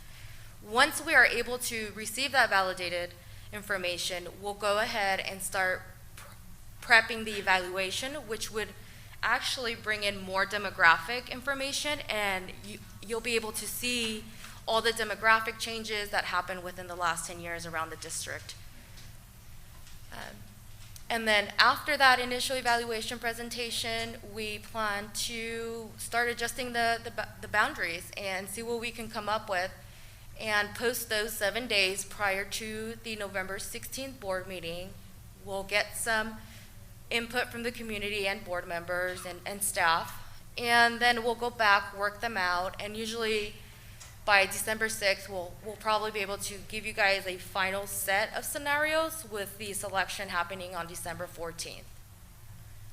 [SPEAKER 15] Once we are able to receive that validated information, we'll go ahead and start prepping the evaluation, which would actually bring in more demographic information, and you'll be able to see all the demographic changes that happened within the last 10 years around the district. And then after that initial evaluation presentation, we plan to start adjusting the boundaries and see what we can come up with and post those 7 days prior to the November 16th board meeting. We'll get some input from the community and board members and staff, and then we'll go back, work them out, and usually by December 6th, we'll probably be able to give you guys a final set of scenarios with the selection happening on December 14th.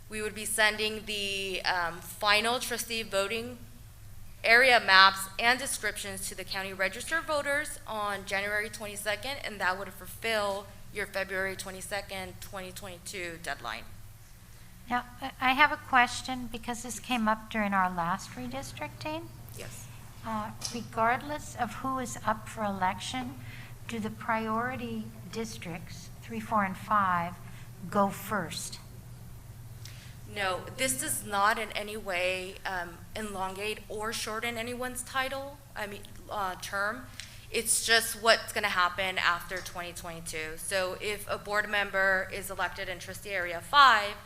[SPEAKER 15] We would be sending the final trustee voting area maps and descriptions to the county registered voters on January 22nd, and that would fulfill your February 22nd, 2022 deadline.
[SPEAKER 1] Now, I have a question because this came up during our last redistricting.
[SPEAKER 15] Yes.
[SPEAKER 1] Regardless of who is up for election, do the priority districts, 3, 4, and 5, go first?
[SPEAKER 15] No, this does not in any way elongate or shorten anyone's term. It's just what's going to happen after 2022. So if a board member is elected in trustee area 5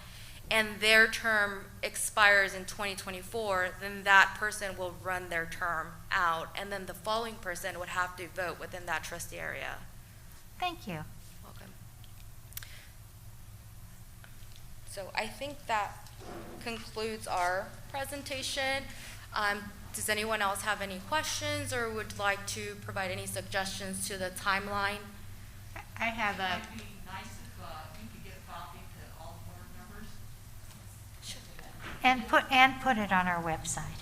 [SPEAKER 15] and their term expires in 2024, then that person will run their term out, and then the following person would have to vote within that trustee area.
[SPEAKER 1] Thank you.
[SPEAKER 15] Welcome. So I think that concludes our presentation. Does anyone else have any questions or would like to provide any suggestions to the timeline?
[SPEAKER 8] I have a.
[SPEAKER 10] It'd be nice if you could get a copy to all board members.
[SPEAKER 1] And put it on our website.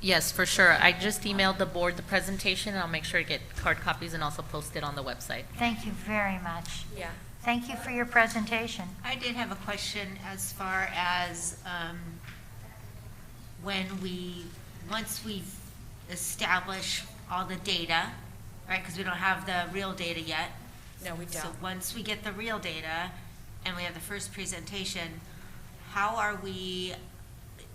[SPEAKER 2] Yes, for sure. I just emailed the board the presentation, and I'll make sure to get card copies and also post it on the website.
[SPEAKER 1] Thank you very much.
[SPEAKER 15] Yeah.
[SPEAKER 1] Thank you for your presentation.
[SPEAKER 8] I did have a question as far as once we've established all the data, right, because we don't have the real data yet.
[SPEAKER 15] No, we don't.
[SPEAKER 8] So once we get the real data and we have the first presentation, how are we,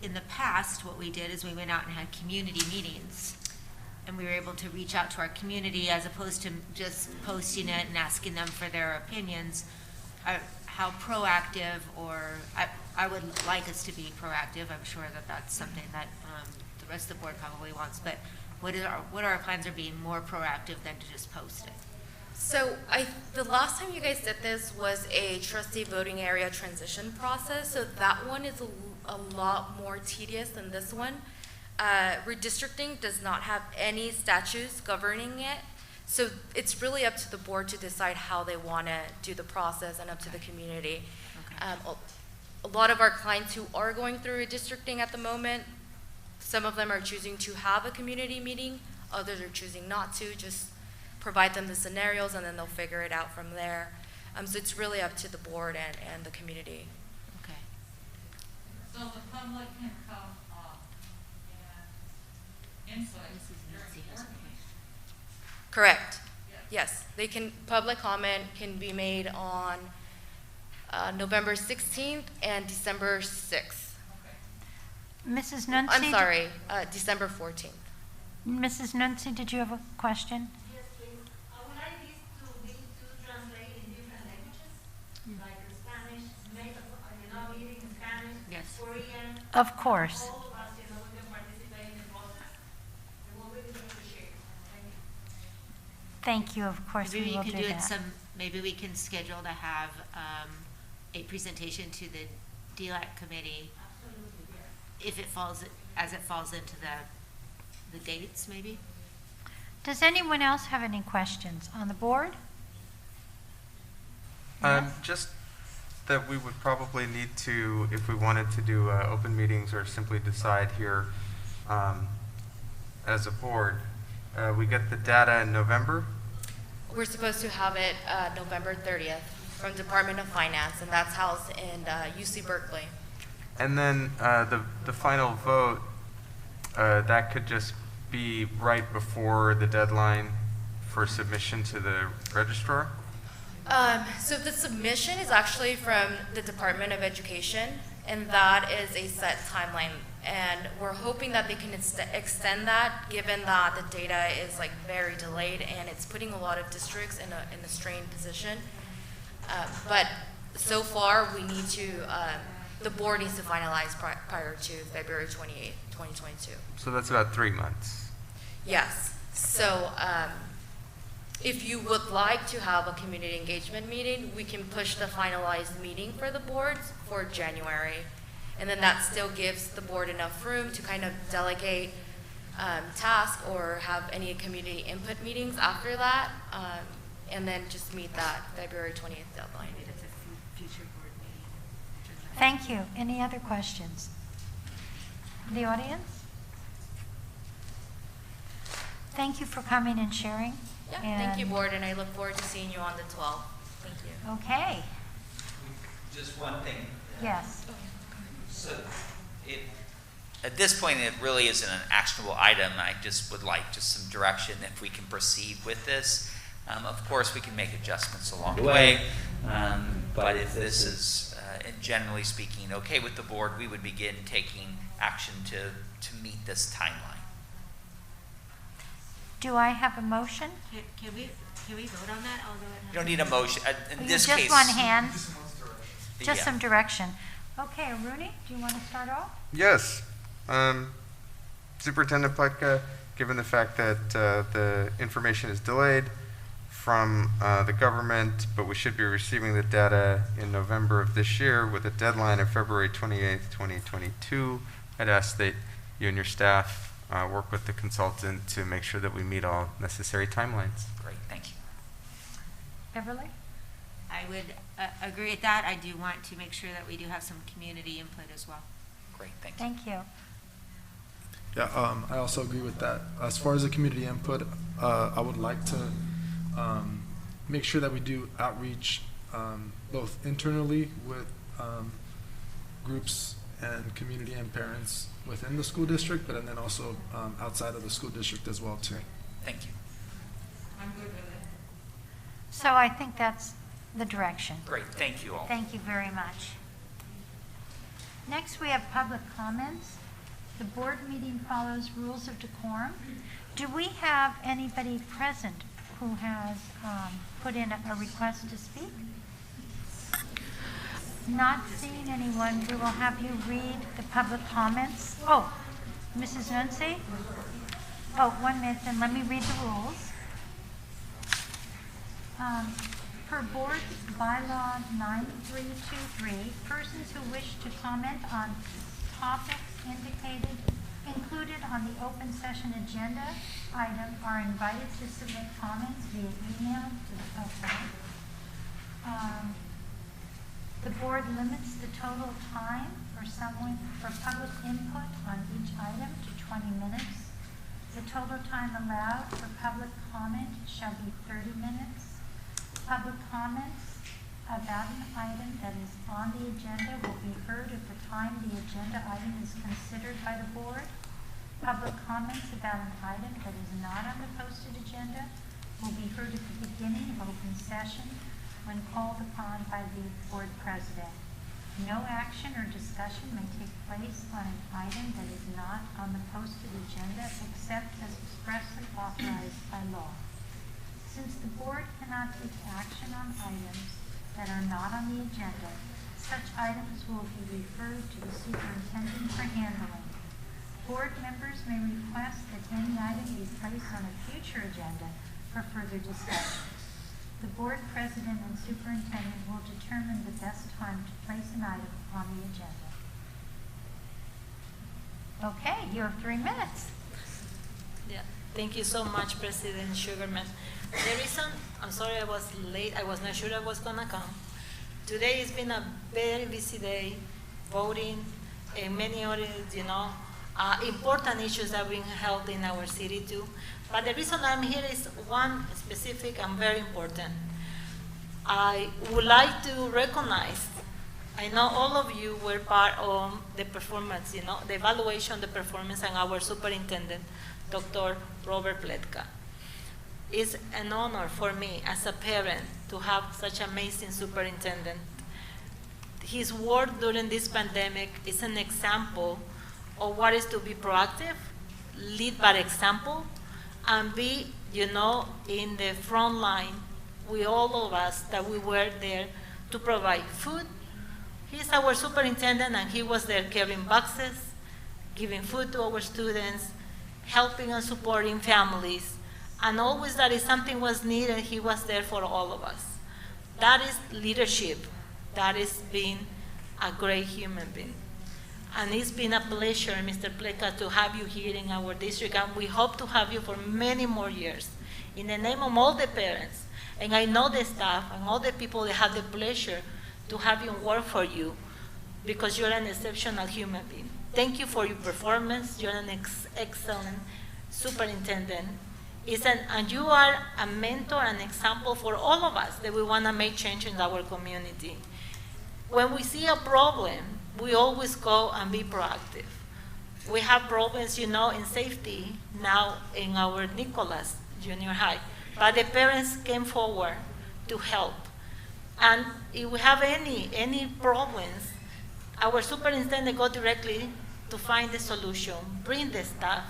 [SPEAKER 8] in the past, what we did is we went out and had community meetings, and we were able to reach out to our community as opposed to just posting it and asking them for their opinions. How proactive, or I would like us to be proactive. I'm sure that that's something that the rest of the board probably wants, but what are our plans of being more proactive than to just post it?
[SPEAKER 15] So the last time you guys did this was a trustee voting area transition process. So that one is a lot more tedious than this one. Redistricting does not have any statutes governing it. So it's really up to the board to decide how they want to do the process and up to the community. Okay. A lot of our clients who are going through redistricting at the moment, some of them are choosing to have a community meeting, others are choosing not to, just provide them the scenarios and then they'll figure it out from there. So it's really up to the board and the community.
[SPEAKER 8] Okay.
[SPEAKER 10] So the public can come and input during board meetings?
[SPEAKER 15] Correct. Yes, they can. Public comment can be made on November 16th and December 6th.
[SPEAKER 1] Mrs. Nuncy?
[SPEAKER 15] I'm sorry, December 14th.
[SPEAKER 1] Mrs. Nuncy, did you have a question?
[SPEAKER 16] Yes, please. Would I need to translate in different languages? Like Spanish, reading Spanish,
[SPEAKER 8] yes.
[SPEAKER 16] Korean?
[SPEAKER 1] Of course.
[SPEAKER 16] All of us, we can participate in the process. And we'll really appreciate it. Thank you.
[SPEAKER 1] Thank you, of course
[SPEAKER 8] Maybe
[SPEAKER 1] we will
[SPEAKER 8] can
[SPEAKER 1] do
[SPEAKER 8] it
[SPEAKER 1] that.
[SPEAKER 8] maybe we can schedule to have a presentation to the DLAC committee.
[SPEAKER 16] Absolutely, yes.
[SPEAKER 8] If it falls, as it falls into the dates, maybe?
[SPEAKER 1] Does anyone else have any questions on the board?
[SPEAKER 7] Just that we would probably need to, if we wanted to do open meetings or simply decide here as a board, we get the data in November.
[SPEAKER 15] We're supposed to have it November 30th from Department of Finance, and that's housed in UC Berkeley.
[SPEAKER 7] And then the final vote, that could just be right before the deadline for submission to the registrar?
[SPEAKER 15] So the submission is actually from the Department of Education, and that is a set timeline. And we're hoping that they can extend that, given that the data is like very delayed and it's putting a lot of districts in a strained position. But so far, we need to, the board needs to finalize prior to February 28th, 2022.
[SPEAKER 7] So that's about 3 months.
[SPEAKER 15] Yes. So if you would like to have a community engagement meeting, we can push the finalized meeting for the boards for January. And then that still gives the board enough room to kind of delegate tasks or have any community input meetings after that, and then just meet that February 20th deadline.
[SPEAKER 1] Thank you. Any other questions? The audience? Thank you for coming and sharing.
[SPEAKER 15] Yeah, thank you, board, and I look forward to seeing you on the 12th. Thank you.
[SPEAKER 1] Okay.
[SPEAKER 17] Just one thing.
[SPEAKER 1] Yes.
[SPEAKER 17] So at this point, it really isn't an actionable item. I just would like just some direction if we can proceed with this. Of course, we can make adjustments along the way, but if this is, generally speaking, okay with the board, we would begin taking action to meet this timeline.
[SPEAKER 1] Do I have a motion?
[SPEAKER 8] Can we vote on that?
[SPEAKER 17] You don't need a motion. In this
[SPEAKER 1] just
[SPEAKER 17] case,
[SPEAKER 1] one hand. Just
[SPEAKER 17] yeah.
[SPEAKER 1] some direction. Okay, Rooney, do you want to start off?
[SPEAKER 7] Yes. Superintendent Pletka, given the fact that the information is delayed from the government, but we should be receiving the data in November of this year with a deadline of February 28th, 2022, I'd ask that you and your staff work with the consultant to make sure that we meet all necessary timelines.
[SPEAKER 17] Great, thank you.
[SPEAKER 1] Beverly?
[SPEAKER 8] I would agree with that. I do want to make sure that we do have some community input as well.
[SPEAKER 17] Great, thank you.
[SPEAKER 1] Thank you.
[SPEAKER 9] Yeah, I also agree with that. As far as the community input, I would like to make sure that we do outreach both internally with groups and community and parents within the school district, but then also outside of the school district as well too.
[SPEAKER 17] Thank you.
[SPEAKER 10] I'm good with it.
[SPEAKER 1] So I think that's the direction.
[SPEAKER 17] Great, thank you all.
[SPEAKER 1] Thank you very much. Next, we have public comments. The board meeting follows rules of decorum. Do we have anybody present who has put in a request to speak? Not seeing anyone, we will have you read the public comments. Oh, Mrs. Nuncy? Oh, 1 minute, then let me read the rules. Per Board Bylaw 9323, persons who wish to comment on topics included on the open session agenda item are invited to submit comments via email to the the board limits the total time for public input on each item to 20 minutes. The total time allowed for public comment shall be 30 minutes. Public comments about an item that is on the agenda will be heard at the time the agenda item is considered by the board. Public comments about an item that is not on the posted agenda will be heard at the beginning of open session when called upon by the board president. No action or discussion may take place on an item that is not on the posted agenda except as expressly authorized by law. Since the board cannot take action on items that are not on the agenda, such items will be referred to the superintendent for handling. Board members may request that any item be placed on a future agenda for further discussion. The board president and superintendent will determine the best time to place an item on the agenda. Okay, you have 3 minutes.
[SPEAKER 11] Yeah, thank you so much, President Sugarman. The reason, I'm sorry I was late, I was not sure I was gonna come. Today has been a very busy day, voting, and many other, important issues are being held in our city too. But the reason I'm here is one specific and very important. I would like to recognize, I know all of you were part of the performance, the evaluation, the performance, and our superintendent, Dr. Robert Pletka. It's an honor for me as a parent to have such amazing superintendent. his work during this pandemic is an example of what is to be proactive, lead by example, and be, in the front line with all of us that we were there to provide food. He's our superintendent, and he was there carrying boxes, giving food to our students, helping and supporting families, and always that if something was needed, he was there for all of us. That is leadership. That is being a great human being. And it's been a pleasure, Mr. Pleca, to have you here in our district, and we hope to have you for many more years. In the name of all the parents, and I know the staff and all the people that have the pleasure to have you work for you, because you're an exceptional human being. Thank you for your performance. You're an excellent superintendent. And you are a mentor and example for all of us that we want to make change in our community. When we see a problem, we always go and be proactive. We have problems, in safety now in our Nicholas Junior High, but the parents came forward to help. And if we have any problems, our superintendent go directly to find the solution, bring the staff,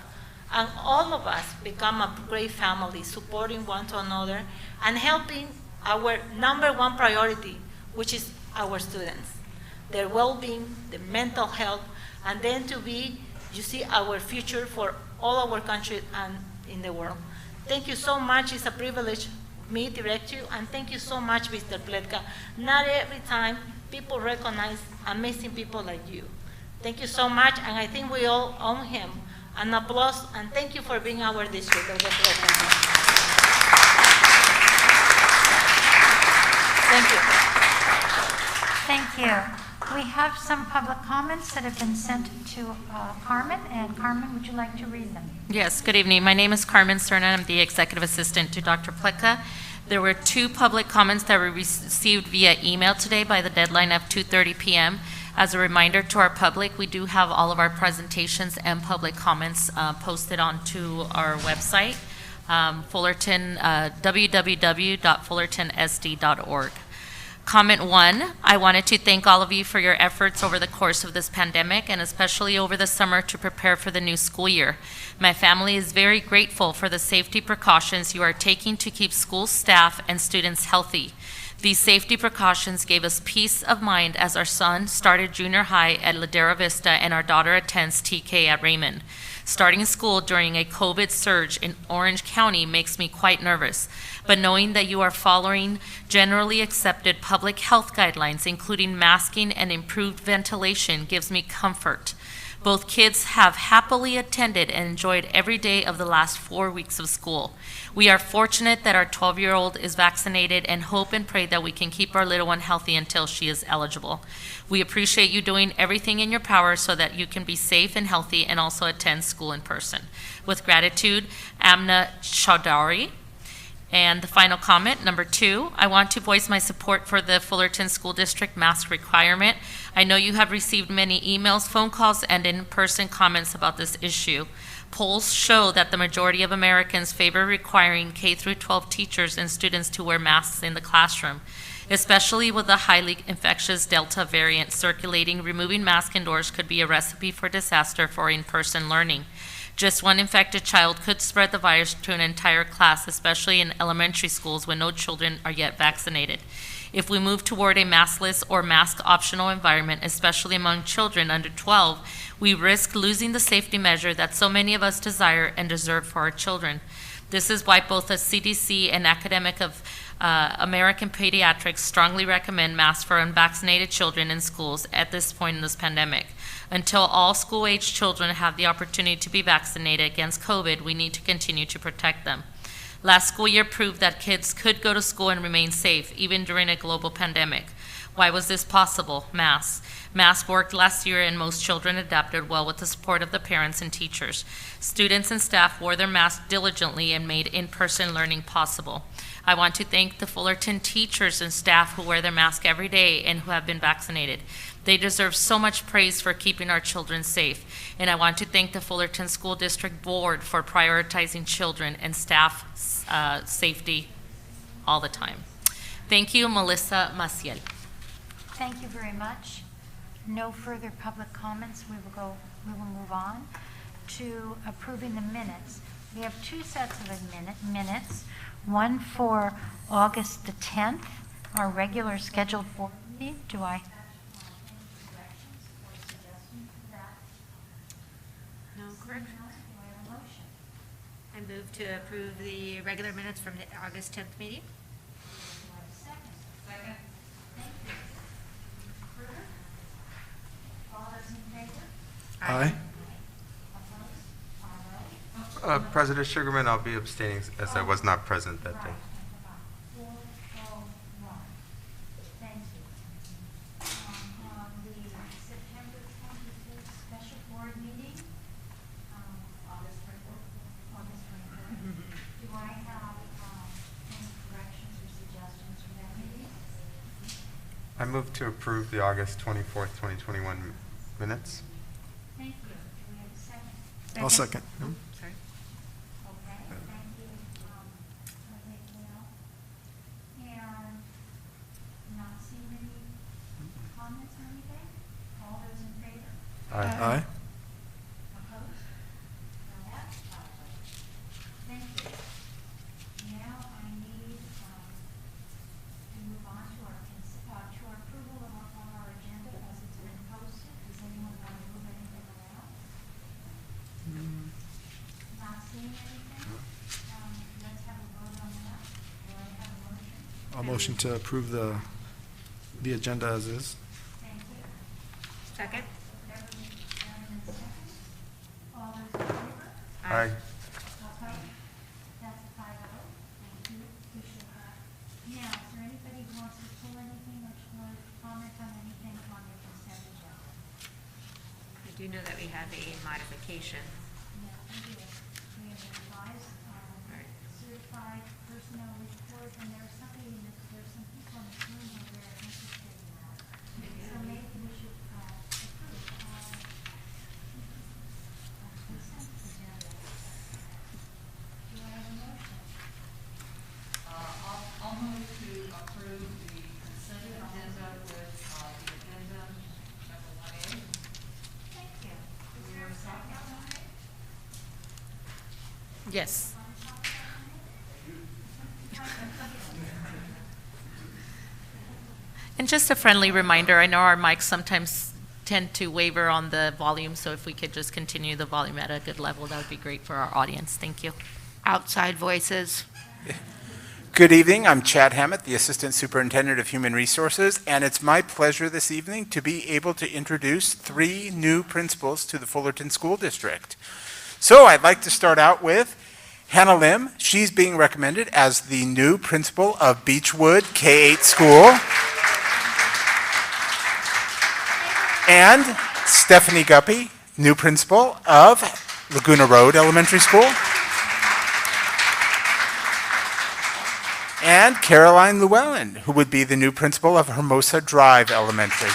[SPEAKER 11] and all of us become a great family, supporting one to another and helping our number one priority, which is our students, their well-being, their mental health, and then to be, our future for all our country and in the world. Thank you so much. It's a privilege me direct you, and thank you so much, Mr. Pletka. Not every time people recognize amazing people like you. Thank you so much, and I think we all owe him an applause, and thank you for being our district of the Pletka. Thank you.
[SPEAKER 1] Thank you. We have some public comments that have been sent to Carmen, and Carmen, would you like to read them?
[SPEAKER 2] Yes, good evening. My name is Carmen Cerna. I'm the executive assistant to Dr. Pletka. There were 2 public comments that were received via email today by the deadline of 2:30 p.m. As a reminder to our public, we do have all of our presentations and public comments posted onto our website, Fullerton, www.fullertonsd.org. Comment 1, I wanted to thank all of you for your efforts over the course of this pandemic and especially over the summer to prepare for the new school year. My family is very grateful for the safety precautions you are taking to keep school staff and students healthy. These safety precautions gave us peace of mind as our son started junior high at Ladera Vista and our daughter attends TK at Raymond. Starting school during a COVID surge in Orange County makes me quite nervous, but knowing that you are following generally accepted public health guidelines, including masking and improved ventilation, gives me comfort. Both kids have happily attended and enjoyed every day of the last 4 weeks of school. We are fortunate that our 12-year-old is vaccinated and hope and pray that we can keep our little one healthy until she is eligible. We appreciate you doing everything in your power so that you can be safe and healthy and also attend school in person. With gratitude, Amna Chaudhary. And the final comment, number 2, I want to voice my support for the Fullerton School District mask requirement. I know you have received many emails, phone calls, and in-person comments about this issue. Polls show that the majority of Americans favor requiring K-12 teachers and students to wear masks in the classroom. Especially with the highly infectious Delta variant circulating, removing masks indoors could be a recipe for disaster for in-person learning. Just one infected child could spread the virus to an entire class, especially in elementary schools when no children are yet vaccinated. If we move toward a maskless or mask-optional environment, especially among children under 12, we risk losing the safety measure that so many of us desire and deserve for our children. This is why both the CDC and Academic of American Pediatrics strongly recommend masks for unvaccinated children in schools at this point in this pandemic. Until all school-age children have the opportunity to be vaccinated against COVID, we need to continue to protect them. Last school year proved that kids could go to school and remain safe, even during a global pandemic. Why was this possible? Masks. Masks worked last year and most children adapted well with the support of the parents and teachers. Students and staff wore their masks diligently and made in-person learning possible. I want to thank the Fullerton teachers and staff who wear their mask every day and who have been vaccinated. They deserve so much praise for keeping our children safe. And I want to thank the Fullerton School District Board for prioritizing children and staff safety all the time. Thank you, Melissa Maciel.
[SPEAKER 1] Thank you very much. No further public comments. We will move on to approving the minutes. We have two sets of minutes, one for August the 10th, our regular scheduled board meeting. Do I have any corrections or suggestions for that?
[SPEAKER 18] No corrections.
[SPEAKER 1] Do I have a motion?
[SPEAKER 18] I move to approve the regular minutes from the August 10th meeting.
[SPEAKER 1] Do I have a second?
[SPEAKER 10] Second.
[SPEAKER 1] Thank you. Further? All those in favor?
[SPEAKER 9] Aye.
[SPEAKER 7] President Sugarman, I'll be abstaining as I was not present that day.
[SPEAKER 1] 401. Thank you. On the September 25th special board meeting, August 24th, do I have any corrections or suggestions for that meeting?
[SPEAKER 7] I move to approve the August 24th, 2021 minutes.
[SPEAKER 1] Thank you. Do we have a second?
[SPEAKER 9] I'll second.
[SPEAKER 18] Sorry.
[SPEAKER 1] Okay, thank you. And not seeing any comments or anything? All those in favor?
[SPEAKER 9] Aye.
[SPEAKER 1] Opposed? Now that's five votes. Thank you. Now I need to move on to our approval of our agenda as it's been posted. Does anyone want to move anything around? Not seeing anything? Let's have a vote on that. Do I have a motion?
[SPEAKER 9] I'll motion to approve the agenda as is.
[SPEAKER 1] Thank you.
[SPEAKER 18] Second.
[SPEAKER 1] Beverly, Aaron, and second. All those in favor?
[SPEAKER 7] Aye.
[SPEAKER 1] Opposed? That's a 5-0. Thank you. Appreciate that. Now, is there anybody who wants to pull anything or to comment on anything on the consent agenda?
[SPEAKER 18] I do know that we have a modification.
[SPEAKER 1] Yeah, we do. We have a revised, certified personnel report, and there's some people in this room who are very interested in that. So maybe we should approve consent agenda. Do I have a motion?
[SPEAKER 10] I'll move to approve the consent agenda with the addendum number 1A.
[SPEAKER 1] Thank you. Is there a second on it?
[SPEAKER 2] Yes. And just a friendly reminder, I know our mics sometimes tend to waver on the volume, so if we could just continue the volume at a good level, that would be great for our audience. Thank you.
[SPEAKER 18] Outside voices.
[SPEAKER 19] Good evening. I'm Chad Hammett, the Assistant Superintendent of Human Resources, and it's my pleasure this evening to be able to introduce 3 new principals to the Fullerton School District. So I'd like to start out with Hannah Lim. She's being recommended as the new principal of Beechwood K-8 School. And Stephanie Guppy, new principal of Laguna Road Elementary School. And Caroline Llewellyn, who would be the new principal of Hermosa Drive Elementary.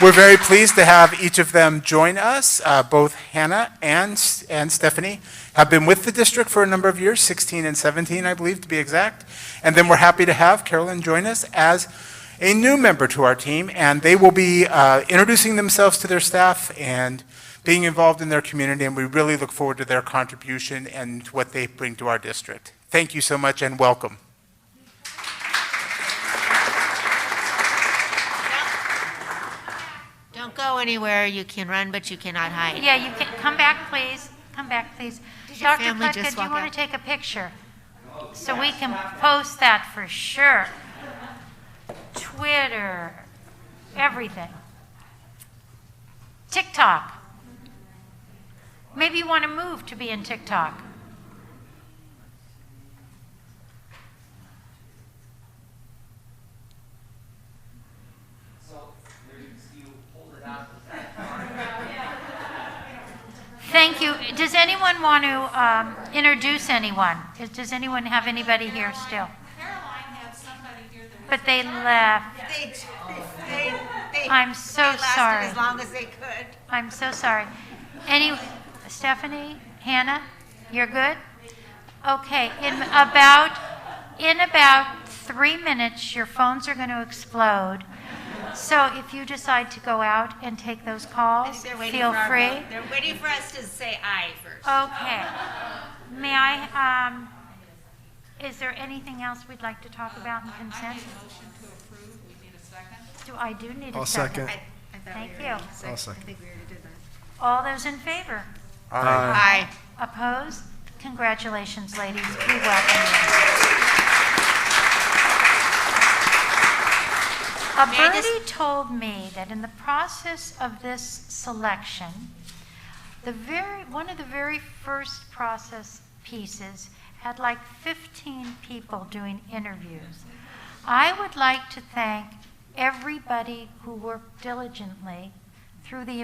[SPEAKER 19] We're very pleased to have each of them join us. Both Hannah and Stephanie have been with the district for a number of years, 16 and 17, I believe, to be exact. And then we're happy to have Caroline join us as a new member to our team, and they will be introducing themselves to their staff and being involved in their community, and we really look forward to their contribution and what they bring to our district. Thank you so much and welcome.
[SPEAKER 18] Don't go anywhere. You can run, but you cannot hide.
[SPEAKER 1] Yeah, you can, come back, please. Come back, please.
[SPEAKER 18] Did your
[SPEAKER 1] Dr.
[SPEAKER 18] family
[SPEAKER 1] Pletka,
[SPEAKER 18] just
[SPEAKER 1] do you
[SPEAKER 18] walk
[SPEAKER 1] want
[SPEAKER 18] out?
[SPEAKER 1] to take a picture? So we can post that for sure. Twitter, everything. TikTok. Maybe you want to move to be in TikTok. Thank you. Does anyone want to introduce anyone? Does anyone have anybody here still?
[SPEAKER 10] Caroline had somebody here that
[SPEAKER 1] But they left. I'm so
[SPEAKER 18] they lasted
[SPEAKER 1] sorry.
[SPEAKER 18] as long as they could.
[SPEAKER 1] I'm so sorry. Stephanie, Hannah, you're good? Okay, in about 3 minutes, your phones are going to explode. So if you decide to go out and take those calls, feel free.
[SPEAKER 18] They're waiting for us to say aye first.
[SPEAKER 1] Okay. May I, is there anything else we'd like to talk about in consent?
[SPEAKER 10] I need a motion to approve. We need a second.
[SPEAKER 1] I do need
[SPEAKER 9] I'll
[SPEAKER 1] a second.
[SPEAKER 9] second.
[SPEAKER 1] Thank you.
[SPEAKER 9] I'll second.
[SPEAKER 18] I think we already did that.
[SPEAKER 1] All those in favor?
[SPEAKER 9] Aye.
[SPEAKER 1] Opposed? Congratulations, ladies. We welcome you. A birdie told me that in the process of this selection, one of the very first process pieces had like 15 people doing interviews. I would like to thank everybody who worked diligently through the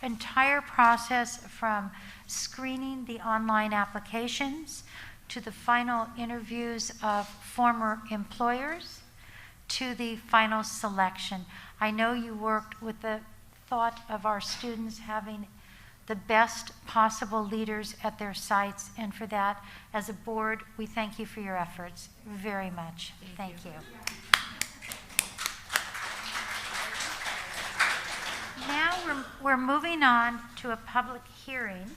[SPEAKER 1] entire process, from screening the online applications to the final interviews of former employers to the final selection. I know you worked with the thought of our students having the best possible leaders at their sites, and for that, as a board, we thank you for your efforts very much. Thank you. Now we're moving on to a public hearing,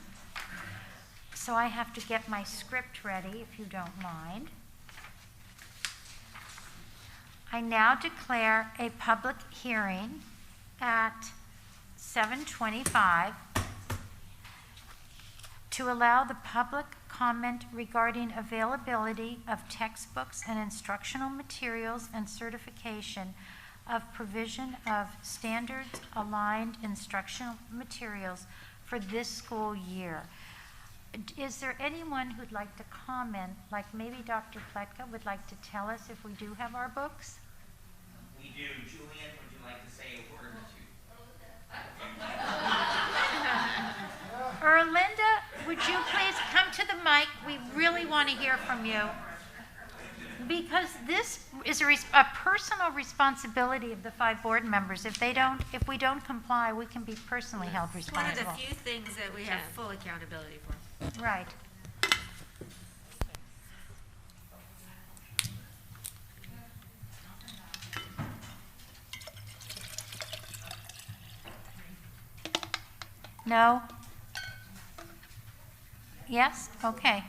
[SPEAKER 1] so I have to get my script ready, if you don't mind. I now declare a public hearing at 7:25 to allow the public comment regarding availability of textbooks and instructional materials and certification of provision of standards-aligned instructional materials for this school year. Is there anyone who'd like to comment, like maybe Dr. Pletka would like to tell us if we do have our books?
[SPEAKER 17] We do. Julian, would you like to say a word or two?
[SPEAKER 1] Erlinda, would you please come to the mic? We really want to hear from you. Because this is a personal responsibility of the 5 board members. If we don't comply, we can be personally held responsible.
[SPEAKER 18] It's one of the few things that we have full accountability for.
[SPEAKER 1] Right. No? Yes? Okay.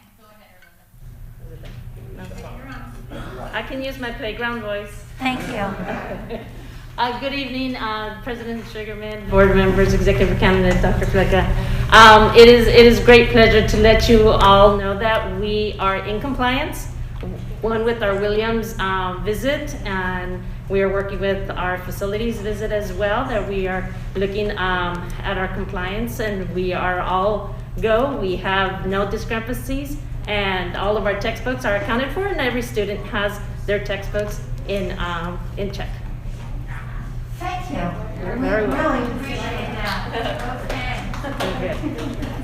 [SPEAKER 20] I can use my playground voice.
[SPEAKER 1] Thank you.
[SPEAKER 20] Good evening, President Sugarman, board members, executive candidate, Dr. Pletka. It is great pleasure to let you all know that we are in compliance, one with our Williams visit, and we are working with our facilities visit as well, that we are looking at our compliance, and we are all go. We have no discrepancies, and all of our textbooks are accounted for, and every student has their textbooks in check.
[SPEAKER 1] Thank you.
[SPEAKER 20] You're
[SPEAKER 1] We
[SPEAKER 20] very
[SPEAKER 1] really
[SPEAKER 20] welcome.
[SPEAKER 1] appreciate that. Okay.
[SPEAKER 20] Okay.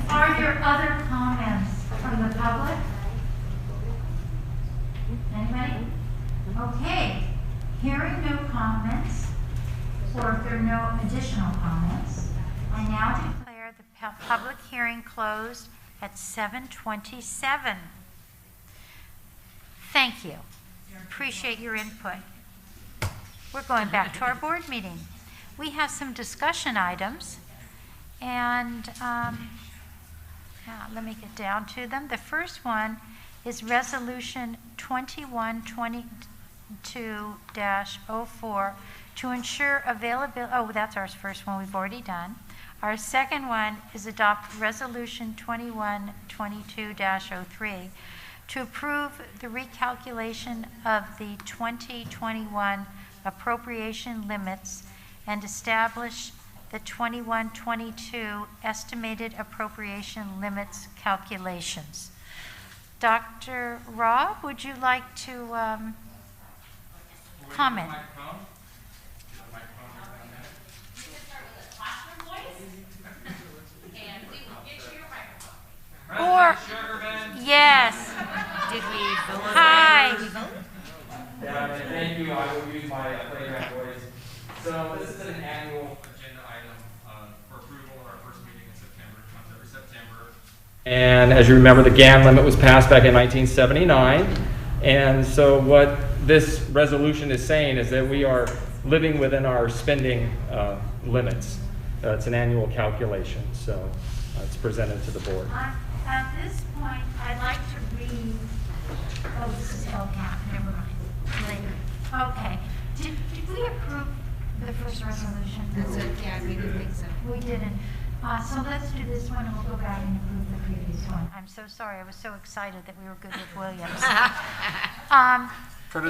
[SPEAKER 1] Are there other comments from the public? Anybody? Okay. Hearing no comments, or if there are no additional comments, I now declare the public hearing closed at 7:27. Thank you. Appreciate your input. We're going back to our board meeting. We have some discussion items, and let me get down to them. The first one is Resolution 2122-04 to ensure availability. Oh, that's our first one we've already done. Our second one is adopt Resolution 2122-03 to approve the recalculation of the 2021 appropriation limits and establish the 21-22 estimated appropriation limits calculations. Dr. Rob, would you like to comment? Or, yes.
[SPEAKER 18] Did we vote?
[SPEAKER 1] Hi.
[SPEAKER 18] Did we vote?
[SPEAKER 21] Yeah, thank you. I will use my playground voice. So this is an annual agenda item for approval at our first meeting in September. It comes every September. And as you remember, the GAN limit was passed back in 1979. And so what this resolution is saying is that we are living within our spending limits. It's an annual calculation, so it's presented to the board.
[SPEAKER 1] At this point, I'd like to read, oh, this is LCAP, never mind, later. Okay, did we approve the first resolution?
[SPEAKER 8] Yeah, we didn't think so.
[SPEAKER 1] We didn't. So let's do this one and we'll go back and approve the previous one. I'm so sorry, I was so excited that we were good with Williams.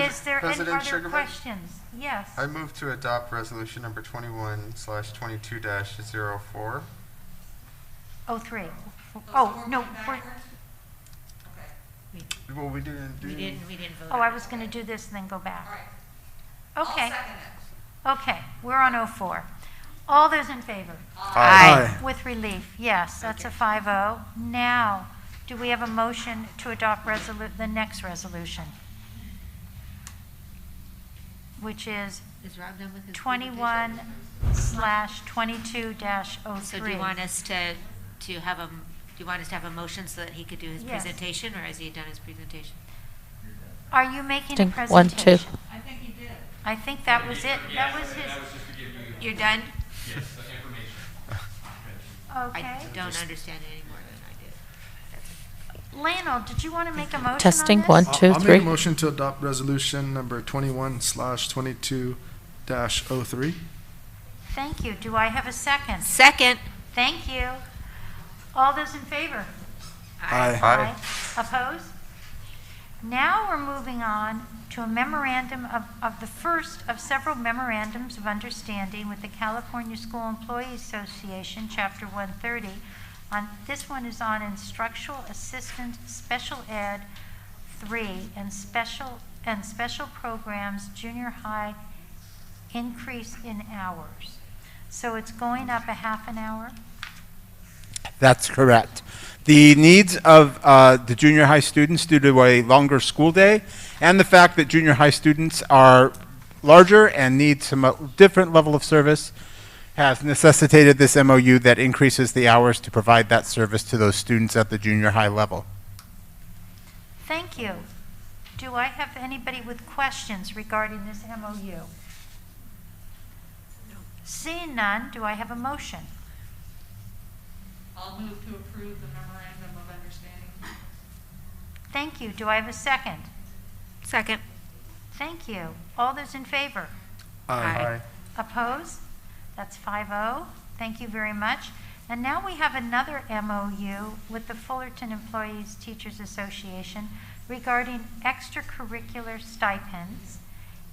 [SPEAKER 1] Is there any
[SPEAKER 7] President
[SPEAKER 1] other
[SPEAKER 7] Sugarman?
[SPEAKER 1] questions? Yes.
[SPEAKER 7] I move to adopt resolution number 21/22-04.
[SPEAKER 1] 03. Oh, no.
[SPEAKER 7] Well, we didn't do.
[SPEAKER 18] We didn't vote.
[SPEAKER 1] Oh, I was going to do this and then go back.
[SPEAKER 10] I'll
[SPEAKER 1] Okay.
[SPEAKER 10] second it.
[SPEAKER 1] Okay, we're on 04. All those in favor?
[SPEAKER 7] Aye.
[SPEAKER 1] With relief, yes, that's a 5-0. Now, do we have a motion to adopt the next resolution? Which is
[SPEAKER 8] Is Rob done with his
[SPEAKER 1] 21/22-03.
[SPEAKER 8] So do you want us to have a, motion so that he could do his
[SPEAKER 1] Yes.
[SPEAKER 8] presentation, or has he done his presentation?
[SPEAKER 1] Are you making a
[SPEAKER 2] Think
[SPEAKER 1] presentation?
[SPEAKER 2] 1, 2.
[SPEAKER 10] I think he did.
[SPEAKER 1] I think that was it. That was his.
[SPEAKER 21] That was just to give you.
[SPEAKER 8] You're done?
[SPEAKER 21] Yes, the information.
[SPEAKER 1] Okay.
[SPEAKER 8] I don't understand it any more than I did.
[SPEAKER 1] Lionel, did you want to make a motion
[SPEAKER 2] Testing,
[SPEAKER 1] on this?
[SPEAKER 2] 1, 2,
[SPEAKER 9] I'll
[SPEAKER 2] 3.
[SPEAKER 9] make a motion to adopt resolution number 21/22-03.
[SPEAKER 1] Thank you. Do I have a second?
[SPEAKER 8] Second.
[SPEAKER 1] Thank you. All those in favor?
[SPEAKER 9] Aye.
[SPEAKER 1] Opposed? Now we're moving on to a memorandum of the first of several memorandums of understanding with the California School Employees Association, Chapter 130. This one is on Instructional Assistant Special Ed 3 and special programs, junior high increase in hours. So it's going up a half an hour?
[SPEAKER 19] That's correct. The needs of the junior high students due to a longer school day and the fact that junior high students are larger and need some different level of service has necessitated this MOU that increases the hours to provide that service to those students at the junior high level.
[SPEAKER 1] Thank you. Do I have anybody with questions regarding this MOU? Seeing none, do I have a motion?
[SPEAKER 10] I'll move to approve the memorandum of understanding.
[SPEAKER 1] Thank you. Do I have a second?
[SPEAKER 8] Second.
[SPEAKER 1] Thank you. All those in favor?
[SPEAKER 9] Aye.
[SPEAKER 1] Opposed? That's 5-0. Thank you very much. And now we have another MOU with the Fullerton Employees Teachers Association regarding extracurricular stipends.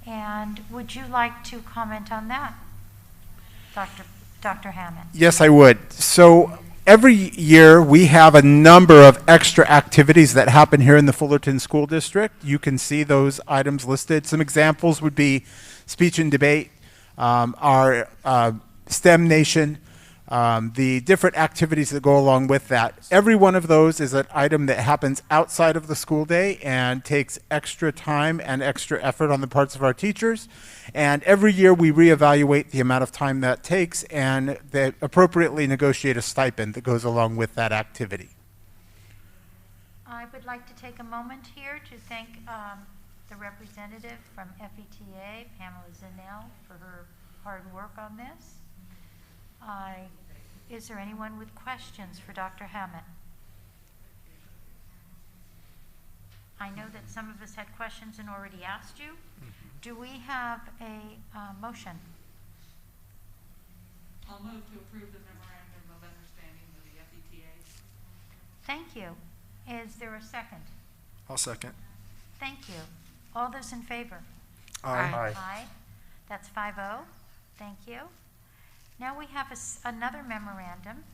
[SPEAKER 1] And would you like to comment on that, Dr. Hammond?
[SPEAKER 19] Yes, I would. So every year we have a number of extra activities that happen here in the Fullerton School District. You can see those items listed. Some examples would be speech and debate, our STEM Nation, the different activities that go along with that. Every one of those is an item that happens outside of the school day and takes extra time and extra effort on the parts of our teachers. And every year we reevaluate the amount of time that takes and they appropriately negotiate a stipend that goes along with that activity.
[SPEAKER 1] I would like to take a moment here to thank the representative from FETA, Pamela Zinell, for her hard work on this. Is there anyone with questions for Dr. Hammett? I know that some of us had questions and already asked you. Do we have a motion?
[SPEAKER 10] I'll move to approve the memorandum of understanding with the FETAs.
[SPEAKER 1] Thank you. Is there a second?
[SPEAKER 9] I'll second.
[SPEAKER 1] Thank you. All those in favor?
[SPEAKER 9] Aye.
[SPEAKER 1] Aye. That's 5-0. Thank you. Now we have another memorandum,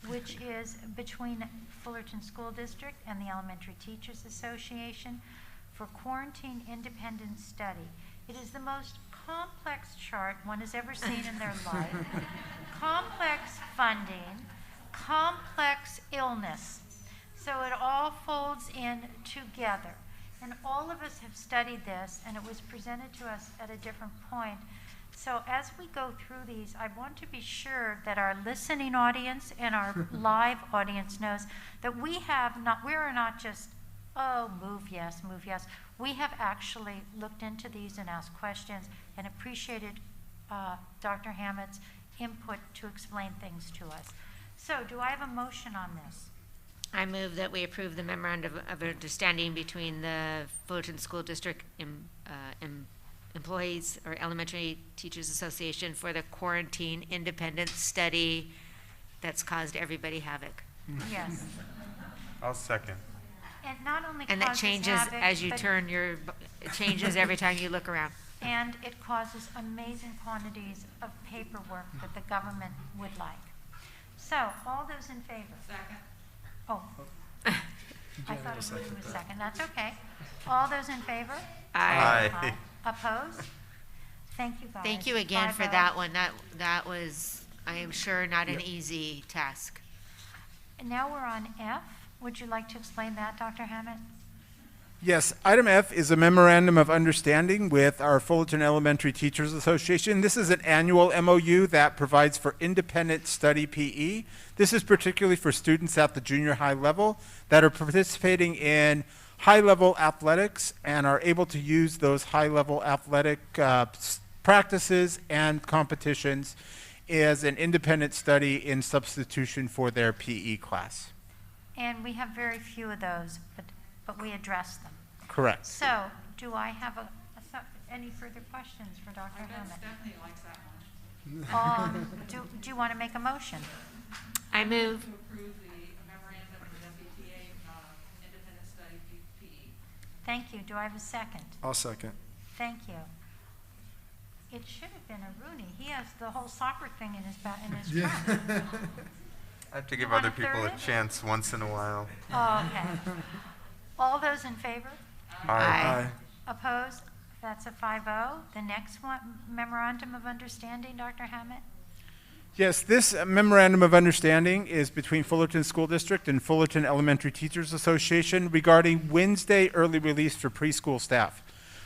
[SPEAKER 1] which is between Fullerton School District and the Elementary Teachers Association for quarantine independent study. It is the most complex chart one has ever seen in their life. Complex funding, complex illness. So it all folds in together. And all of us have studied this, and it was presented to us at a different point. So as we go through these, I want to be sure that our listening audience and our live audience knows that we are not just Oh, move yes, move yes. We have actually looked into these and asked questions and appreciated Dr. Hammett's input to explain things to us. So do I have a motion on this?
[SPEAKER 18] I move that we approve the memorandum of understanding between the Fullerton School District employees or Elementary Teachers Association for the quarantine independent study that's caused everybody havoc.
[SPEAKER 1] Yes.
[SPEAKER 7] I'll second.
[SPEAKER 1] And not only
[SPEAKER 18] And that
[SPEAKER 1] causes
[SPEAKER 18] changes
[SPEAKER 1] havoc,
[SPEAKER 18] as you
[SPEAKER 1] but-
[SPEAKER 18] turn your, it changes every time you look around.
[SPEAKER 1] And it causes amazing quantities of paperwork that the government would like. So, all those in favor?
[SPEAKER 10] Second.
[SPEAKER 1] Oh. I thought it was a second. That's okay. All those in favor?
[SPEAKER 18] Aye.
[SPEAKER 7] Aye.
[SPEAKER 1] Opposed? Thank you, guys.
[SPEAKER 18] Thank you again for
[SPEAKER 1] 5-0.
[SPEAKER 18] that one. That was, I am sure, not an easy task.
[SPEAKER 1] And now we're on F. Would you like to explain that, Dr. Hammett?
[SPEAKER 19] Yes, item F is a memorandum of understanding with our Fullerton Elementary Teachers Association. This is an annual MOU that provides for independent study PE. This is particularly for students at the junior high level that are participating in high-level athletics and are able to use those high-level athletic practices and competitions as an independent study in substitution for their PE class.
[SPEAKER 1] And we have very few of those, but we address them.
[SPEAKER 19] Correct.
[SPEAKER 1] So, do I have any further questions for Dr.
[SPEAKER 10] I bet
[SPEAKER 1] Hammett?
[SPEAKER 10] Stephanie likes that one.
[SPEAKER 1] Do you want to make a motion?
[SPEAKER 18] I move.
[SPEAKER 10] To approve the memorandum of FETA independent study PE.
[SPEAKER 1] Thank you. Do I have a second?
[SPEAKER 9] I'll second.
[SPEAKER 1] Thank you. It should have been a Rooney. He has the whole soccer thing in his front.
[SPEAKER 7] I have to give
[SPEAKER 1] You want
[SPEAKER 7] other
[SPEAKER 1] a
[SPEAKER 7] people a
[SPEAKER 1] third?
[SPEAKER 7] chance once in a while.
[SPEAKER 1] Oh, okay. All those in favor?
[SPEAKER 7] Aye.
[SPEAKER 1] Opposed? That's a 5-0. The next one, memorandum of understanding, Dr. Hammett?
[SPEAKER 19] Yes, this memorandum of understanding is between Fullerton School District and Fullerton Elementary Teachers Association regarding Wednesday early release for preschool staff.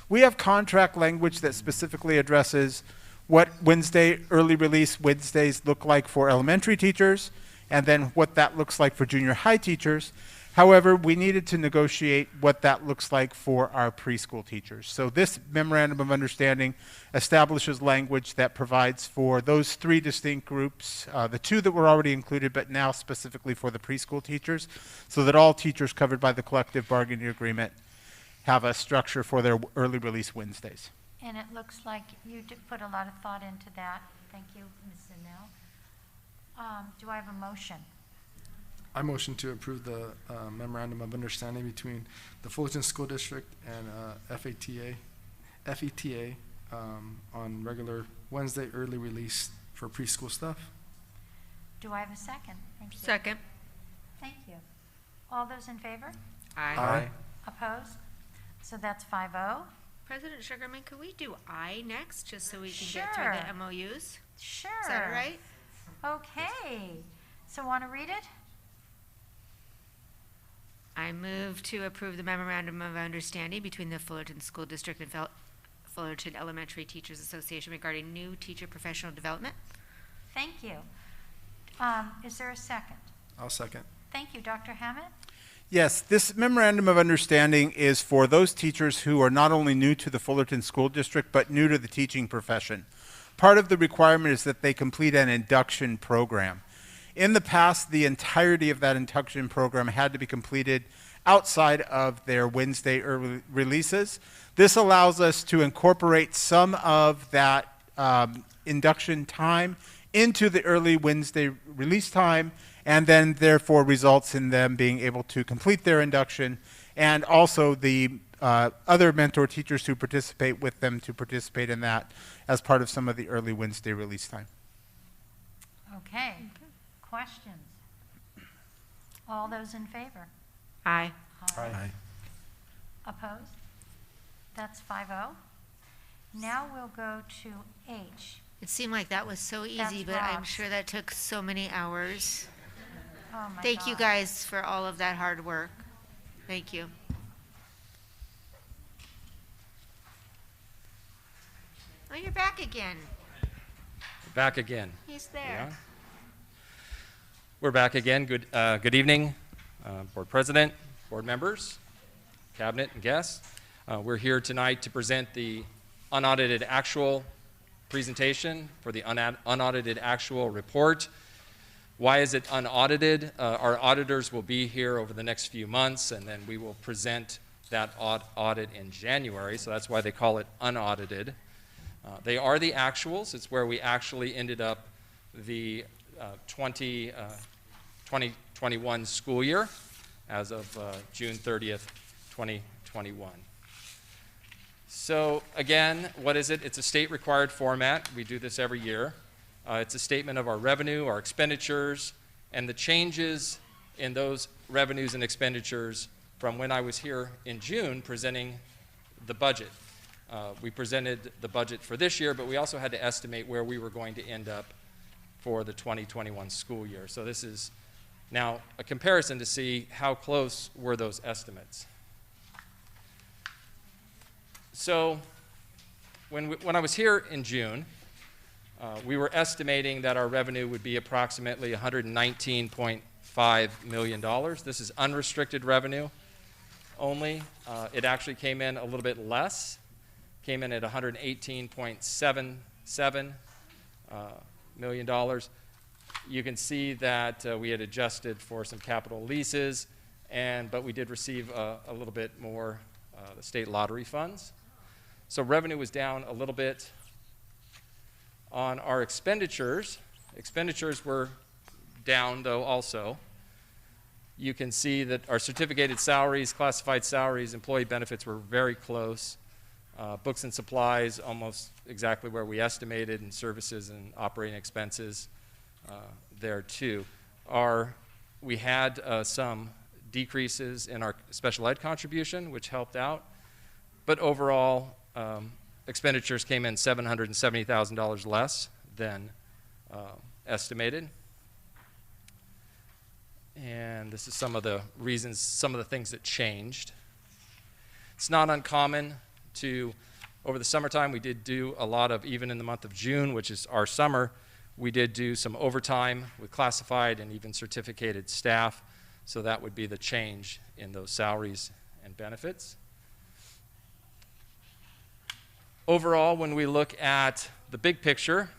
[SPEAKER 19] We have contract language that specifically addresses what Wednesday early release Wednesdays look like for elementary teachers and then what that looks like for junior high teachers. However, we needed to negotiate what that looks like for our preschool teachers. So this memorandum of understanding establishes language that provides for those three distinct groups, the two that were already included, but now specifically for the preschool teachers, so that all teachers covered by the collective bargaining agreement have a structure for their early release Wednesdays.
[SPEAKER 1] And it looks like you did put a lot of thought into that. Thank you, Ms. Zinell. Do I have a motion?
[SPEAKER 9] I motion to approve the memorandum of understanding between the Fullerton School District and FETA on regular Wednesday early release for preschool stuff.
[SPEAKER 1] Do I have a second? Thank you.
[SPEAKER 18] Second.
[SPEAKER 1] Thank you. All those in favor?
[SPEAKER 9] Aye.
[SPEAKER 1] Opposed? So that's 5-0.
[SPEAKER 18] President Sugarman, could we do I next, just so we can
[SPEAKER 1] Sure.
[SPEAKER 18] get through the MOUs?
[SPEAKER 1] Sure.
[SPEAKER 18] Is that all right?
[SPEAKER 1] Okay. So want to read it?
[SPEAKER 18] I move to approve the memorandum of understanding between the Fullerton School District and Fullerton Elementary Teachers Association regarding new teacher professional development.
[SPEAKER 1] Thank you. Is there a second?
[SPEAKER 9] I'll second.
[SPEAKER 1] Thank you, Dr. Hammett.
[SPEAKER 19] Yes, this memorandum of understanding is for those teachers who are not only new to the Fullerton School District, but new to the teaching profession. Part of the requirement is that they complete an induction program. In the past, the entirety of that induction program had to be completed outside of their Wednesday early releases. This allows us to incorporate some of that induction time into the early Wednesday release time, and then therefore results in them being able to complete their induction, and also the other mentor teachers who participate with them to participate in that as part of some of the early Wednesday release time.
[SPEAKER 1] Okay. Questions? All those in favor?
[SPEAKER 18] Aye.
[SPEAKER 9] Aye.
[SPEAKER 1] Opposed? That's 5-0. Now we'll go to H.
[SPEAKER 18] It seemed like that was so easy,
[SPEAKER 1] That's
[SPEAKER 18] but I'm
[SPEAKER 1] Rob's.
[SPEAKER 18] sure that took so many hours.
[SPEAKER 1] Oh my
[SPEAKER 18] Thank you
[SPEAKER 1] God.
[SPEAKER 18] guys for all of that hard work. Thank you. Oh, you're back again.
[SPEAKER 21] Back again.
[SPEAKER 18] He's there.
[SPEAKER 21] Yeah. We're back again. Good evening, Board President, board members. Cabinet, and guests. We're here tonight to present the unaudited actual presentation for the unaudited actual report. Why is it unaudited? Our auditors will be here over the next few months, and then we will present that audit in January, so that's why they call it unaudited. They are the actuals. It's where we actually ended up the 2021 school year as of June 30th, 2021. So again, what is it? It's a state-required format. We do this every year. It's a statement of our revenue, our expenditures, and the changes in those revenues and expenditures from when I was here in June presenting the budget. We presented the budget for this year, but we also had to estimate where we were going to end up for the 2021 school year. So this is now a comparison to see how close were those estimates. So when I was here in June, we were estimating that our revenue would be approximately $119.5 million. This is unrestricted revenue only. It actually came in a little bit less, came in at $118.77 million. You can see that we had adjusted for some capital leases, but we did receive a little bit more the state lottery funds. So revenue was down a little bit. On our expenditures, expenditures were down though also. You can see that our certificated salaries, classified salaries, employee benefits were very close. Books and supplies almost exactly where we estimated, and services and operating expenses there too. We had some decreases in our special ed contribution, which helped out, but overall expenditures came in $770,000 less than estimated. And this is some of the reasons, some of the things that changed. It's not uncommon to, over the summertime, we did do a lot of, even in the month of June, which is our summer, we did do some overtime with classified and even certificated staff. So that would be the change in those salaries and benefits. Overall, when we look at the big picture,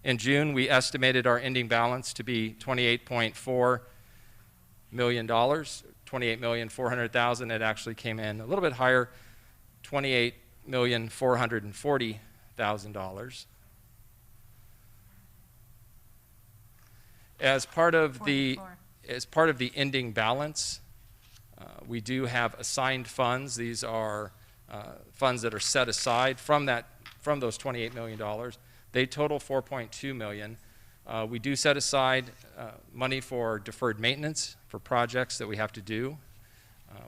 [SPEAKER 21] in June, we estimated our ending balance to be $28.4 million, $28,400,000. It actually came in a little bit higher, $28,440,000. As part of the ending balance, we do have assigned funds. These are funds that are set aside from those $28 million. They total $4.2 million. We do set aside money for deferred maintenance for projects that we have to do.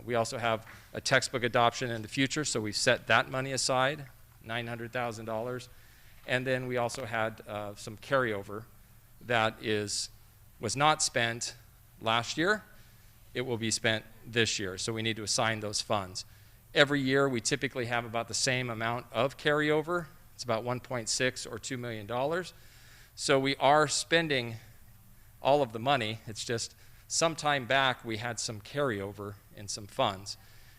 [SPEAKER 21] We also have a textbook adoption in the future, so we've set that money aside, $900,000. And then we also had some carryover that was not spent last year. It will be spent this year, so we need to assign those funds. Every year, we typically have about the same amount of carryover. It's about $1.6 or $2 million. So we are spending all of the money. It's just some time back, we had some carryover in some funds.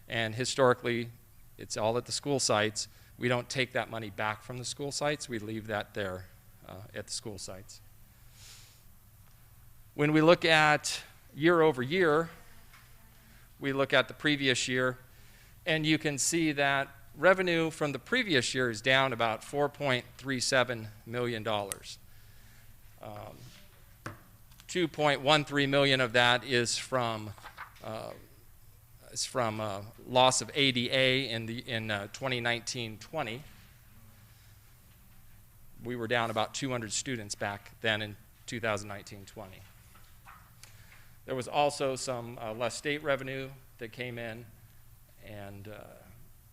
[SPEAKER 21] And historically, it's all at the school sites. We don't take that money back from the school sites. We leave that there at the school sites. When we look at year over year, we look at the previous year, and you can see that revenue from the previous year is down about $4.37 million. 2.13 million of that is from loss of ADA in 2019-20. We were down about 200 students back then in 2019-20. There was also some less state revenue that came in, and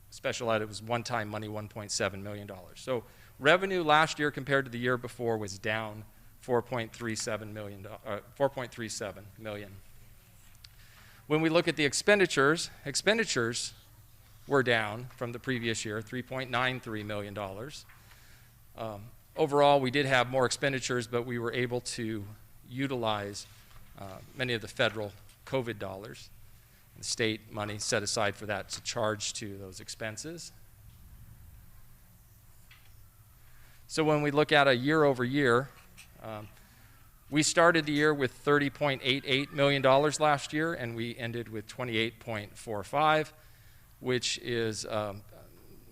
[SPEAKER 21] special ed, it was one-time money, $1.7 million. So revenue last year compared to the year before was down $4.37 million. When we look at the expenditures were down from the previous year, $3.93 million. Overall, we did have more expenditures, but we were able to utilize many of the federal COVID dollars. The state money set aside for that to charge to those expenses. So when we look at a year over year, we started the year with $30.88 million last year, and we ended with 28.45, which is a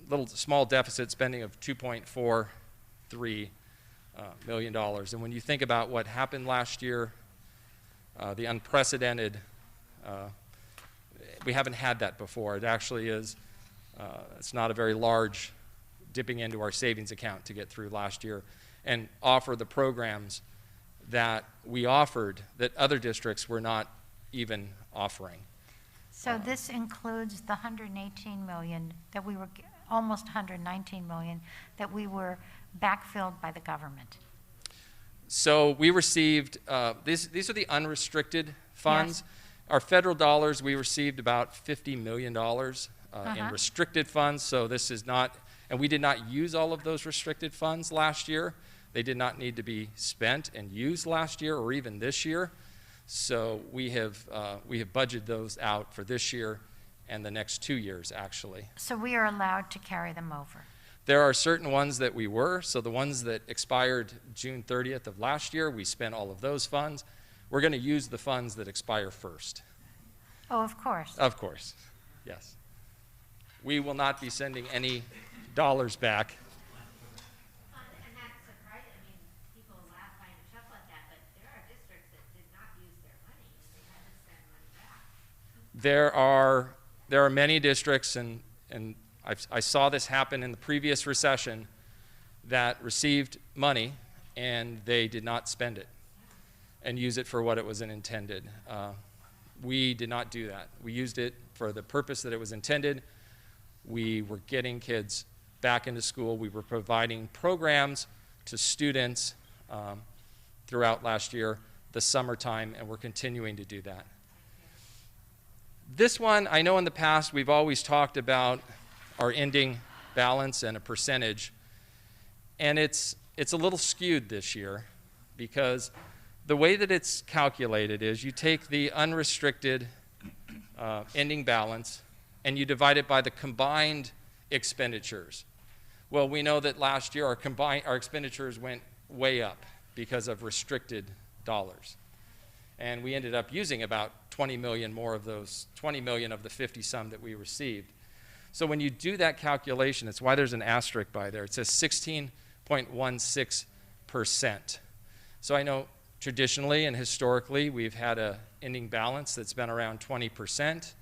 [SPEAKER 21] little small deficit spending of $2.43 million. And when you think about what happened last year, the unprecedented, we haven't had that before. It actually is, it's not a very large dipping into our savings account to get through last year and offer the programs that we offered that other districts were not even offering.
[SPEAKER 1] So this includes the 118 million that we were, almost 119 million that we were backfilled by the government.
[SPEAKER 21] So we received, these are the unrestricted funds. Yes. Our federal dollars, we received about $50 million in restricted funds, so this is not, and we did not use all of those restricted funds last year. They did not need to be spent and used last year or even this year. So we have budgeted those out for this year and the next 2 years, actually.
[SPEAKER 1] So we are allowed to carry them over?
[SPEAKER 21] There are certain ones that we were. So the ones that expired June 30th of last year, we spent all of those funds. We're going to use the funds that expire first.
[SPEAKER 1] Oh, of course.
[SPEAKER 21] Of course, yes. We will not be sending any dollars back.
[SPEAKER 16] And that's surprising. I mean, people laugh behind a chuckle at that, but there are districts that did not use their money and they had to send money back.
[SPEAKER 21] There are many districts, and I saw this happen in the previous recession, that received money and they did not spend it and use it for what it was intended. We did not do that. We used it for the purpose that it was intended. We were getting kids back into school. We were providing programs to students throughout last year, the summertime, and we're continuing to do that. This one, I know in the past we've always talked about our ending balance and a percentage, and it's a little skewed this year because the way that it's calculated is you take the unrestricted ending balance and you divide it by the combined expenditures. Well, we know that last year our expenditures went way up because of restricted dollars. And we ended up using about 20 million more of those, 20 million of the 50 some that we received. So when you do that calculation, it's why there's an asterisk by there. It says 16.16%. So I know traditionally and historically we've had an ending balance that's been around 20%.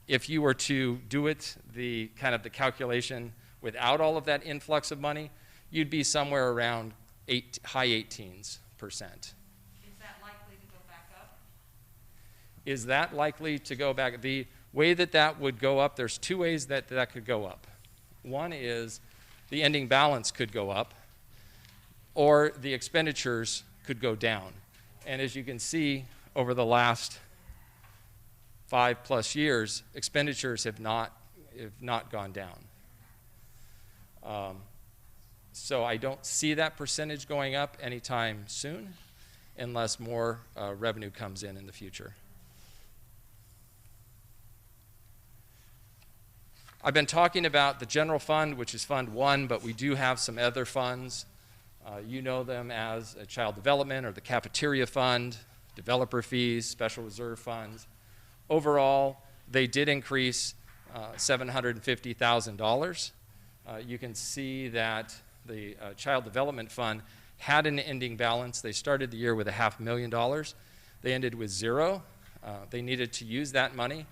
[SPEAKER 21] If you were to do it, the calculation without all of that influx of money, you'd be somewhere around high 18%.
[SPEAKER 10] Is that likely to go back up?
[SPEAKER 21] Is that likely to go back? The way that would go up, there's two ways that could go up. One is the ending balance could go up, or the expenditures could go down. And as you can see, over the last 5+ years, expenditures have not gone down. So I don't see that percentage going up anytime soon unless more revenue comes in the future. I've been talking about the general fund, which is Fund 1, but we do have some other funds. You know them as a child development or the cafeteria fund, developer fees, special reserve funds. Overall, they did increase $750,000. You can see that the child development fund had an ending balance. They started the year with $500,000. They ended with $0. They needed to use that money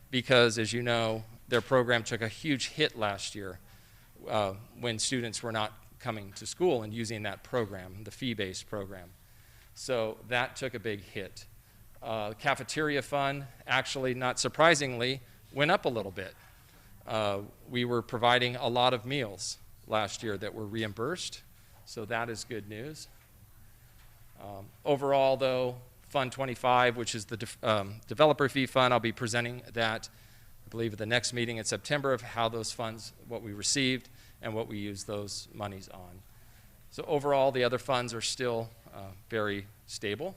[SPEAKER 21] because, as you know, their program took a huge hit last year when students were not coming to school and using that program, the fee-based program. So that took a big hit. Cafeteria fund, actually, not surprisingly, went up a little bit. We were providing a lot of meals last year that were reimbursed, so that is good news. Overall, though, Fund 25, which is the developer fee fund, I'll be presenting that, I believe, at the next meeting in September of how those funds, what we received and what we used those monies on. So overall, the other funds are still very stable.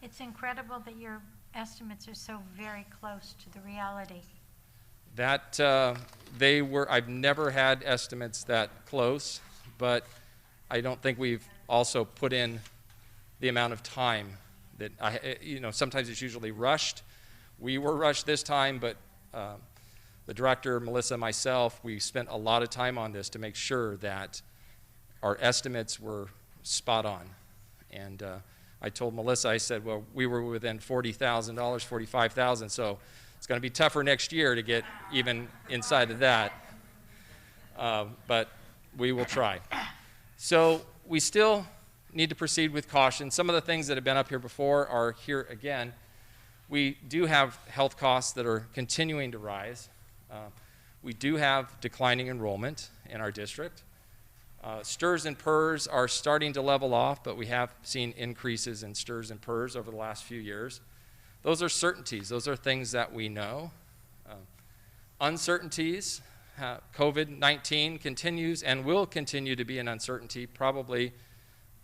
[SPEAKER 1] It's incredible that you're estimates are so very close to the reality?
[SPEAKER 21] That I've never had estimates that close, but I don't think we've also put in the amount of time that sometimes it's usually rushed. We were rushed this time, but the director, Melissa, myself, we spent a lot of time on this to make sure that our estimates were spot on. And I told Melissa, I said, well, we were within $40,000, $45,000, so it's going to be tougher next year to get even inside of that. But we will try. So we still need to proceed with caution. Some of the things that have been up here before are here again. We do have health costs that are continuing to rise. We do have declining enrollment in our district. STIRS and PERS are starting to level off, but we have seen increases in STIRS and PERS over the last few years. Those are certainties. Those are things that we know. Uncertainties, COVID-19 continues and will continue to be an uncertainty probably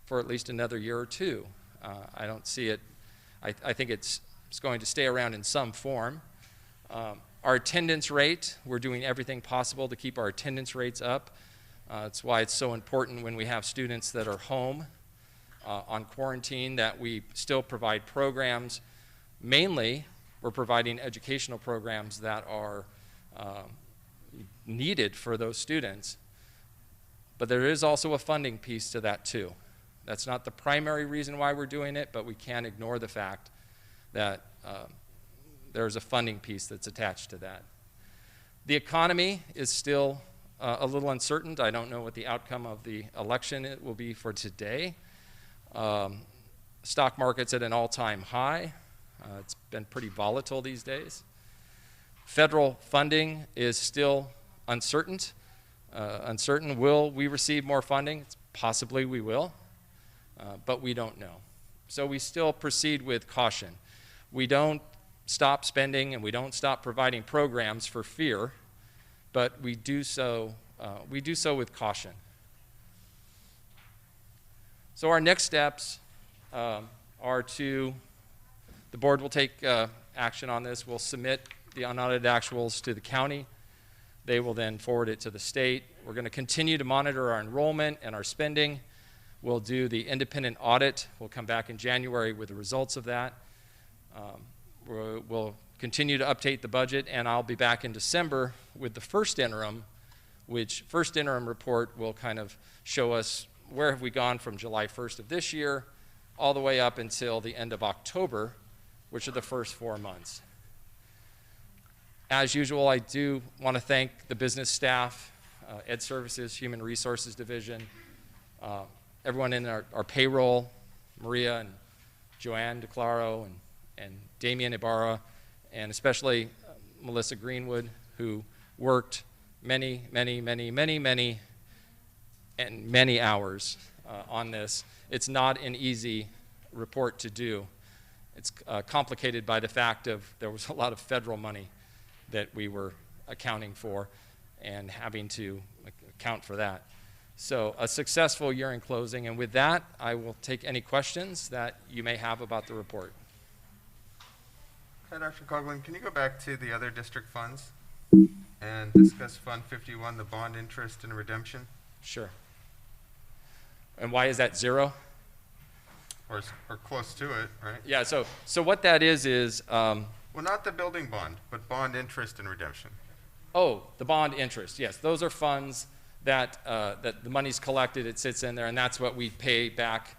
[SPEAKER 21] for at least another year or two. I don't see it. I think it's going to stay around in some form. Our attendance rate, we're doing everything possible to keep our attendance rates up. That's why it's so important when we have students that are home on quarantine that we still provide programs. Mainly, we're providing educational programs that are needed for those students. But there is also a funding piece to that too. That's not the primary reason why we're doing it, but we can't ignore the fact that there's a funding piece that's attached to that. The economy is still a little uncertain. I don't know what the outcome of the election it will be for today. Stock market's at an all-time high. It's been pretty volatile these days. Federal funding is still uncertain. Will we receive more funding? Possibly we will, but we don't know. So we still proceed with caution. We don't stop spending and we don't stop providing programs for fear, but we do so with caution. So our next steps are to, the board will take action on this. We'll submit the unaudited actuals to the county. They will then forward it to the state. We're going to continue to monitor our enrollment and our spending. We'll do the independent audit. We'll come back in January with the results of that. We'll continue to update the budget, and I'll be back in December with the first interim, which first interim report will kind of show us where have we gone from July 1st of this year all the way up until the end of October, which are the first 4 months. As usual, I do want to thank the business staff, Ed Services, Human Resources Division, everyone in our payroll, Maria and Joanne DeClaro and Damian Ibarra, and especially Melissa Greenwood, who worked many hours on this. It's not an easy report to do. It's complicated by the fact of there was a lot of federal money that we were accounting for and having to account for that. So a successful year in closing, and with that, I will take any questions that you may have about the report.
[SPEAKER 7] Hi, Dr. Coughlin, can you go back to the other district funds and discuss Fund 51, the bond interest and redemption?
[SPEAKER 21] Sure. And why is that zero?
[SPEAKER 7] Or close to it, right?
[SPEAKER 21] Yeah, so what that is
[SPEAKER 7] well, not the building bond, but bond interest and redemption.
[SPEAKER 21] Oh, the bond interest, yes. Those are funds that the money's collected, it sits in there, and that's what we pay back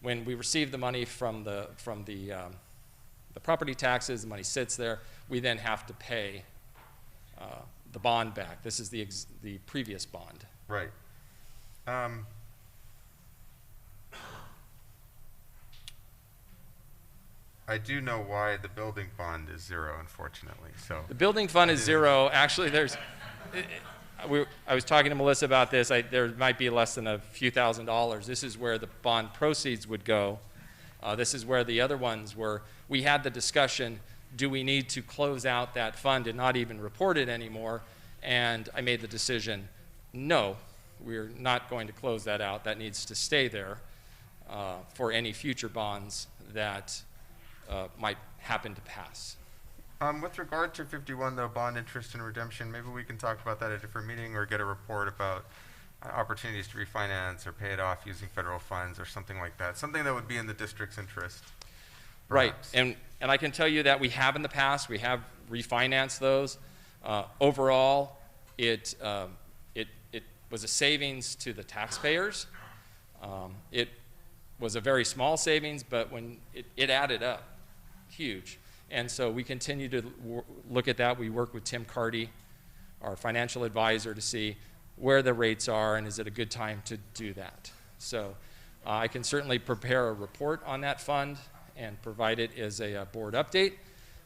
[SPEAKER 21] when we receive the money from the property taxes. The money sits there. We then have to pay the bond back. This is the previous bond.
[SPEAKER 7] Right. I do know why the building bond is zero, unfortunately. So
[SPEAKER 21] the building fund is zero. Actually, I was talking to Melissa about this. There might be less than a few $1,000s. This is where the bond proceeds would go. This is where the other ones were. We had the discussion, do we need to close out that fund and not even report it anymore? And I made the decision, no, we're not going to close that out. That needs to stay there for any future bonds that might happen to pass.
[SPEAKER 7] With regard to 51, though, bond interest and redemption, maybe we can talk about that at a different meeting or get a report about opportunities to refinance or pay it off using federal funds or something like that. Something that would be in the district's interest.
[SPEAKER 21] Right,
[SPEAKER 7] perhaps.
[SPEAKER 21] and I can tell you that we have in the past, we have refinanced those. Overall, it was a savings to the taxpayers. It was a very small savings, but when it added up, huge. And so we continue to look at that. We work with Tim Carty, our financial advisor, to see where the rates are and is it a good time to do that. So I can certainly prepare a report on that fund and provide it as a board update.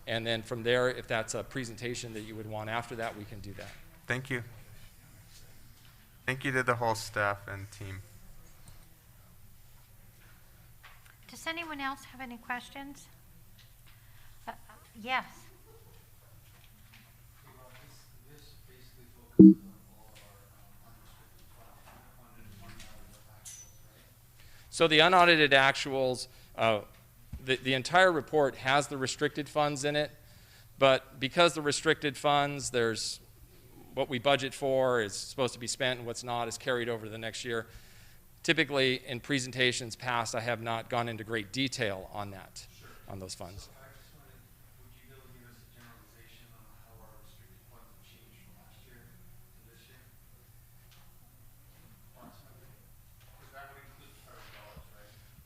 [SPEAKER 21] And then from there, if that's a presentation that you would want after that, we can do that.
[SPEAKER 7] Thank you. Thank you to the whole staff and team.
[SPEAKER 1] Does anyone else have any questions? Yes.
[SPEAKER 21] So the unaudited actuals, the entire report has the restricted funds in it, but because the restricted funds, there's what we budget for is supposed to be spent and what's not is carried over to the next year. Typically, in presentations past, I have not gone into great detail on that, on those funds.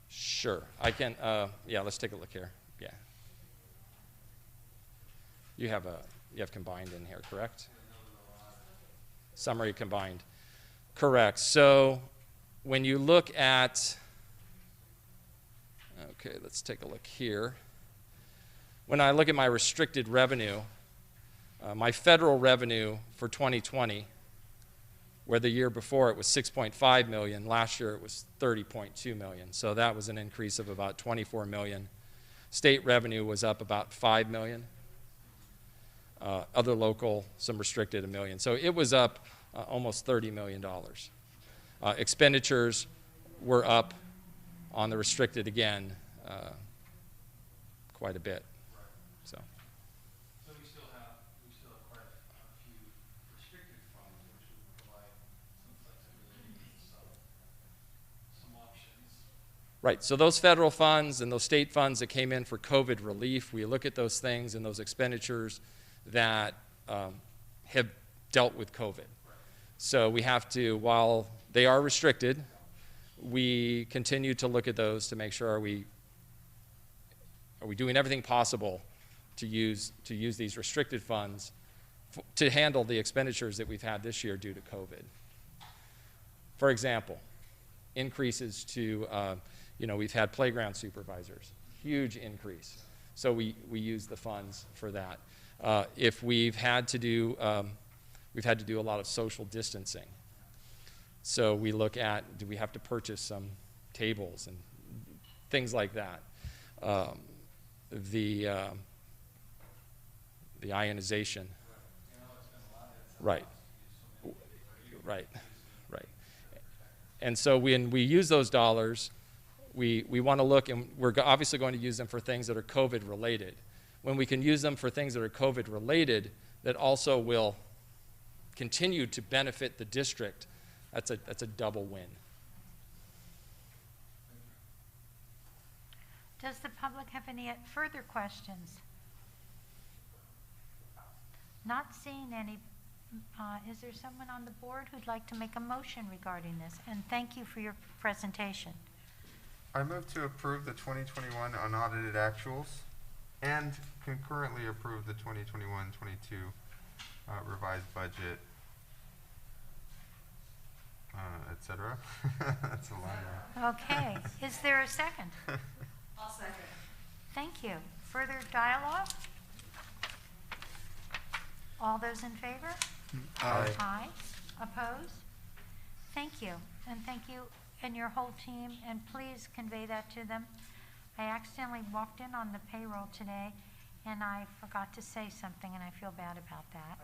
[SPEAKER 21] Sure, I can, yeah, let's take a look here, yeah. You have combined in here, correct? Summary combined, correct. So when you look at, okay, let's take a look here. When I look at my restricted revenue, my federal revenue for 2020, where the year before it was 6.5 million, last year it was 30.2 million. So that was an increase of about 24 million. State revenue was up about 5 million. Other local, some restricted, $1 million. So it was up almost $30 million. Expenditures were up on the restricted again quite a bit. So.
[SPEAKER 12] So we still have quite a few restricted funds, which would provide some flexibility and some options.
[SPEAKER 21] Right, so those federal funds and those state funds that came in for COVID relief, we look at those things and those expenditures that have dealt with COVID. So we have to, while they are restricted, we continue to look at those to make sure are we doing everything possible to use these restricted funds to handle the expenditures that we've had this year due to COVID. For example, increases to, we've had playground supervisors, huge increase. So we use the funds for that. If we've had to do a lot of social distancing. So we look at, do we have to purchase some tables and things like that. The ionization. Right. And so when we use those dollars, we want to look, and we're obviously going to use them for things that are COVID related. When we can use them for things that are COVID related, that also will continue to benefit the district, that's a double win.
[SPEAKER 1] Does the public have any further questions? Not seeing any. Is there someone on the board who'd like to make a motion regarding this? And thank you for your presentation.
[SPEAKER 7] I move to approve the 2021 unaudited actuals and concurrently approve the 2021-22 revised budget, etc. That's a line.
[SPEAKER 1] Okay. Is there a second?
[SPEAKER 10] I'll second.
[SPEAKER 1] Thank you. Further dialogue? All those in favor?
[SPEAKER 7] Aye.
[SPEAKER 1] Aye. Opposed? Thank you. And thank you and your whole team, and please convey that to them. I accidentally walked in on the payroll today, and I forgot to say something, and I feel bad about that.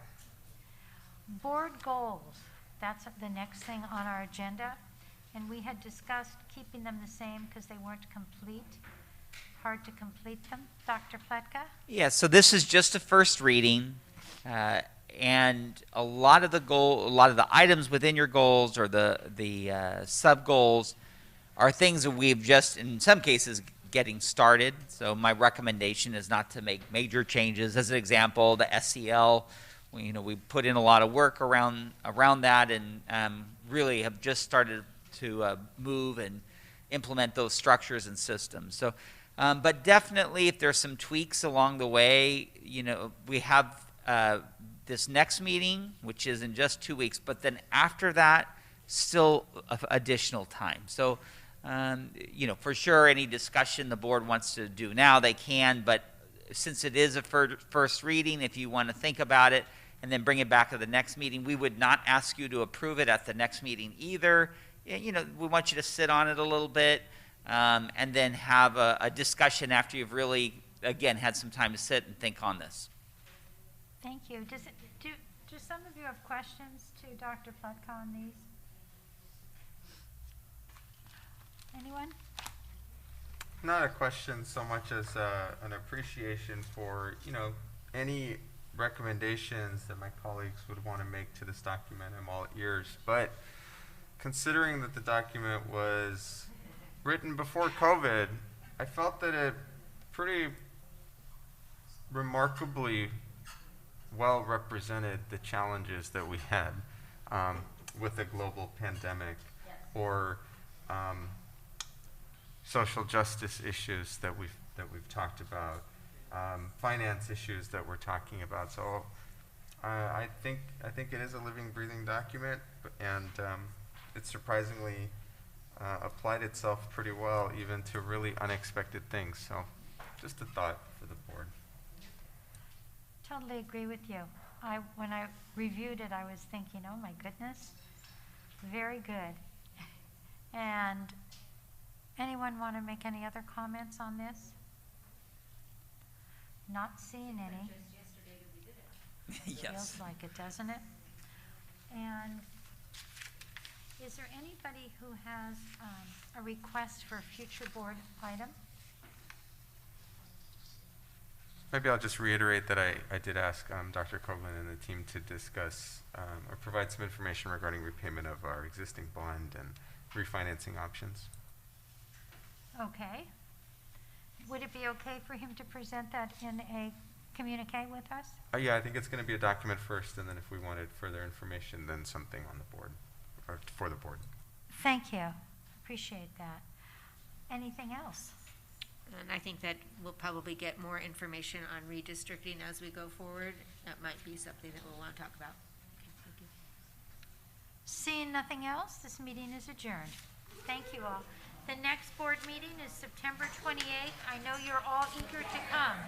[SPEAKER 1] Board goals, that's the next thing on our agenda, and we had discussed keeping them the same because they weren't complete. hard to complete them. Dr. Pletka?
[SPEAKER 17] Yeah, so this is just a first reading, and a lot of the items within your goals or the sub goals are things that we've just, in some cases, getting started. So my recommendation is not to make major changes. As an example, the SEL, we put in a lot of work around that, and really have just started to move and implement those structures and systems. So, but definitely, if there's some tweaks along the way, we have this next meeting, which is in just 2 weeks. But then after that, still additional time. So. For sure, any discussion the board wants to do now, they can, but since it is a first reading, if you want to think about it and then bring it back to the next meeting, we would not ask you to approve it at the next meeting either. We want you to sit on it a little bit and then have a discussion after you've really, again, had some time to sit and think on this.
[SPEAKER 1] Thank you. Do some of you have questions to Dr. Pletka on these? Anyone?
[SPEAKER 7] Not a question so much as an appreciation for, any recommendations that my colleagues would want to make to this document. I'm all ears. But considering that the document was written before COVID, I felt that it pretty remarkably well represented the challenges that we had with the global pandemic or social justice issues that we've talked about, finance issues that we're talking about. So I think it is a living, breathing document, and it surprisingly applied itself pretty well, even to really unexpected things. So just a thought for the board.
[SPEAKER 1] Totally agree with you. When I reviewed it, I was thinking, oh my goodness, very good. And anyone want to make any other comments on this? Not seeing any.
[SPEAKER 17] Yes.
[SPEAKER 1] Feels like it, doesn't it? And is there anybody who has a request for a future board item?
[SPEAKER 7] Maybe I'll just reiterate that I did ask Dr. Copeland and the team to discuss or provide some information regarding repayment of our existing bond and refinancing options.
[SPEAKER 1] Okay. Would it be okay for him to present that in a communique with us?
[SPEAKER 7] Yeah, I think it's going to be a document first, and then if we wanted further information, then something on the board, or for the board.
[SPEAKER 1] Thank you. Appreciate that. Anything else?
[SPEAKER 18] And I think that we'll probably get more information on redistricting as we go forward. That might be something that we'll want to talk about. Okay, thank you.
[SPEAKER 1] Seeing nothing else, this meeting is adjourned. Thank you all. The next board meeting is September 28th. I know you're all eager to come.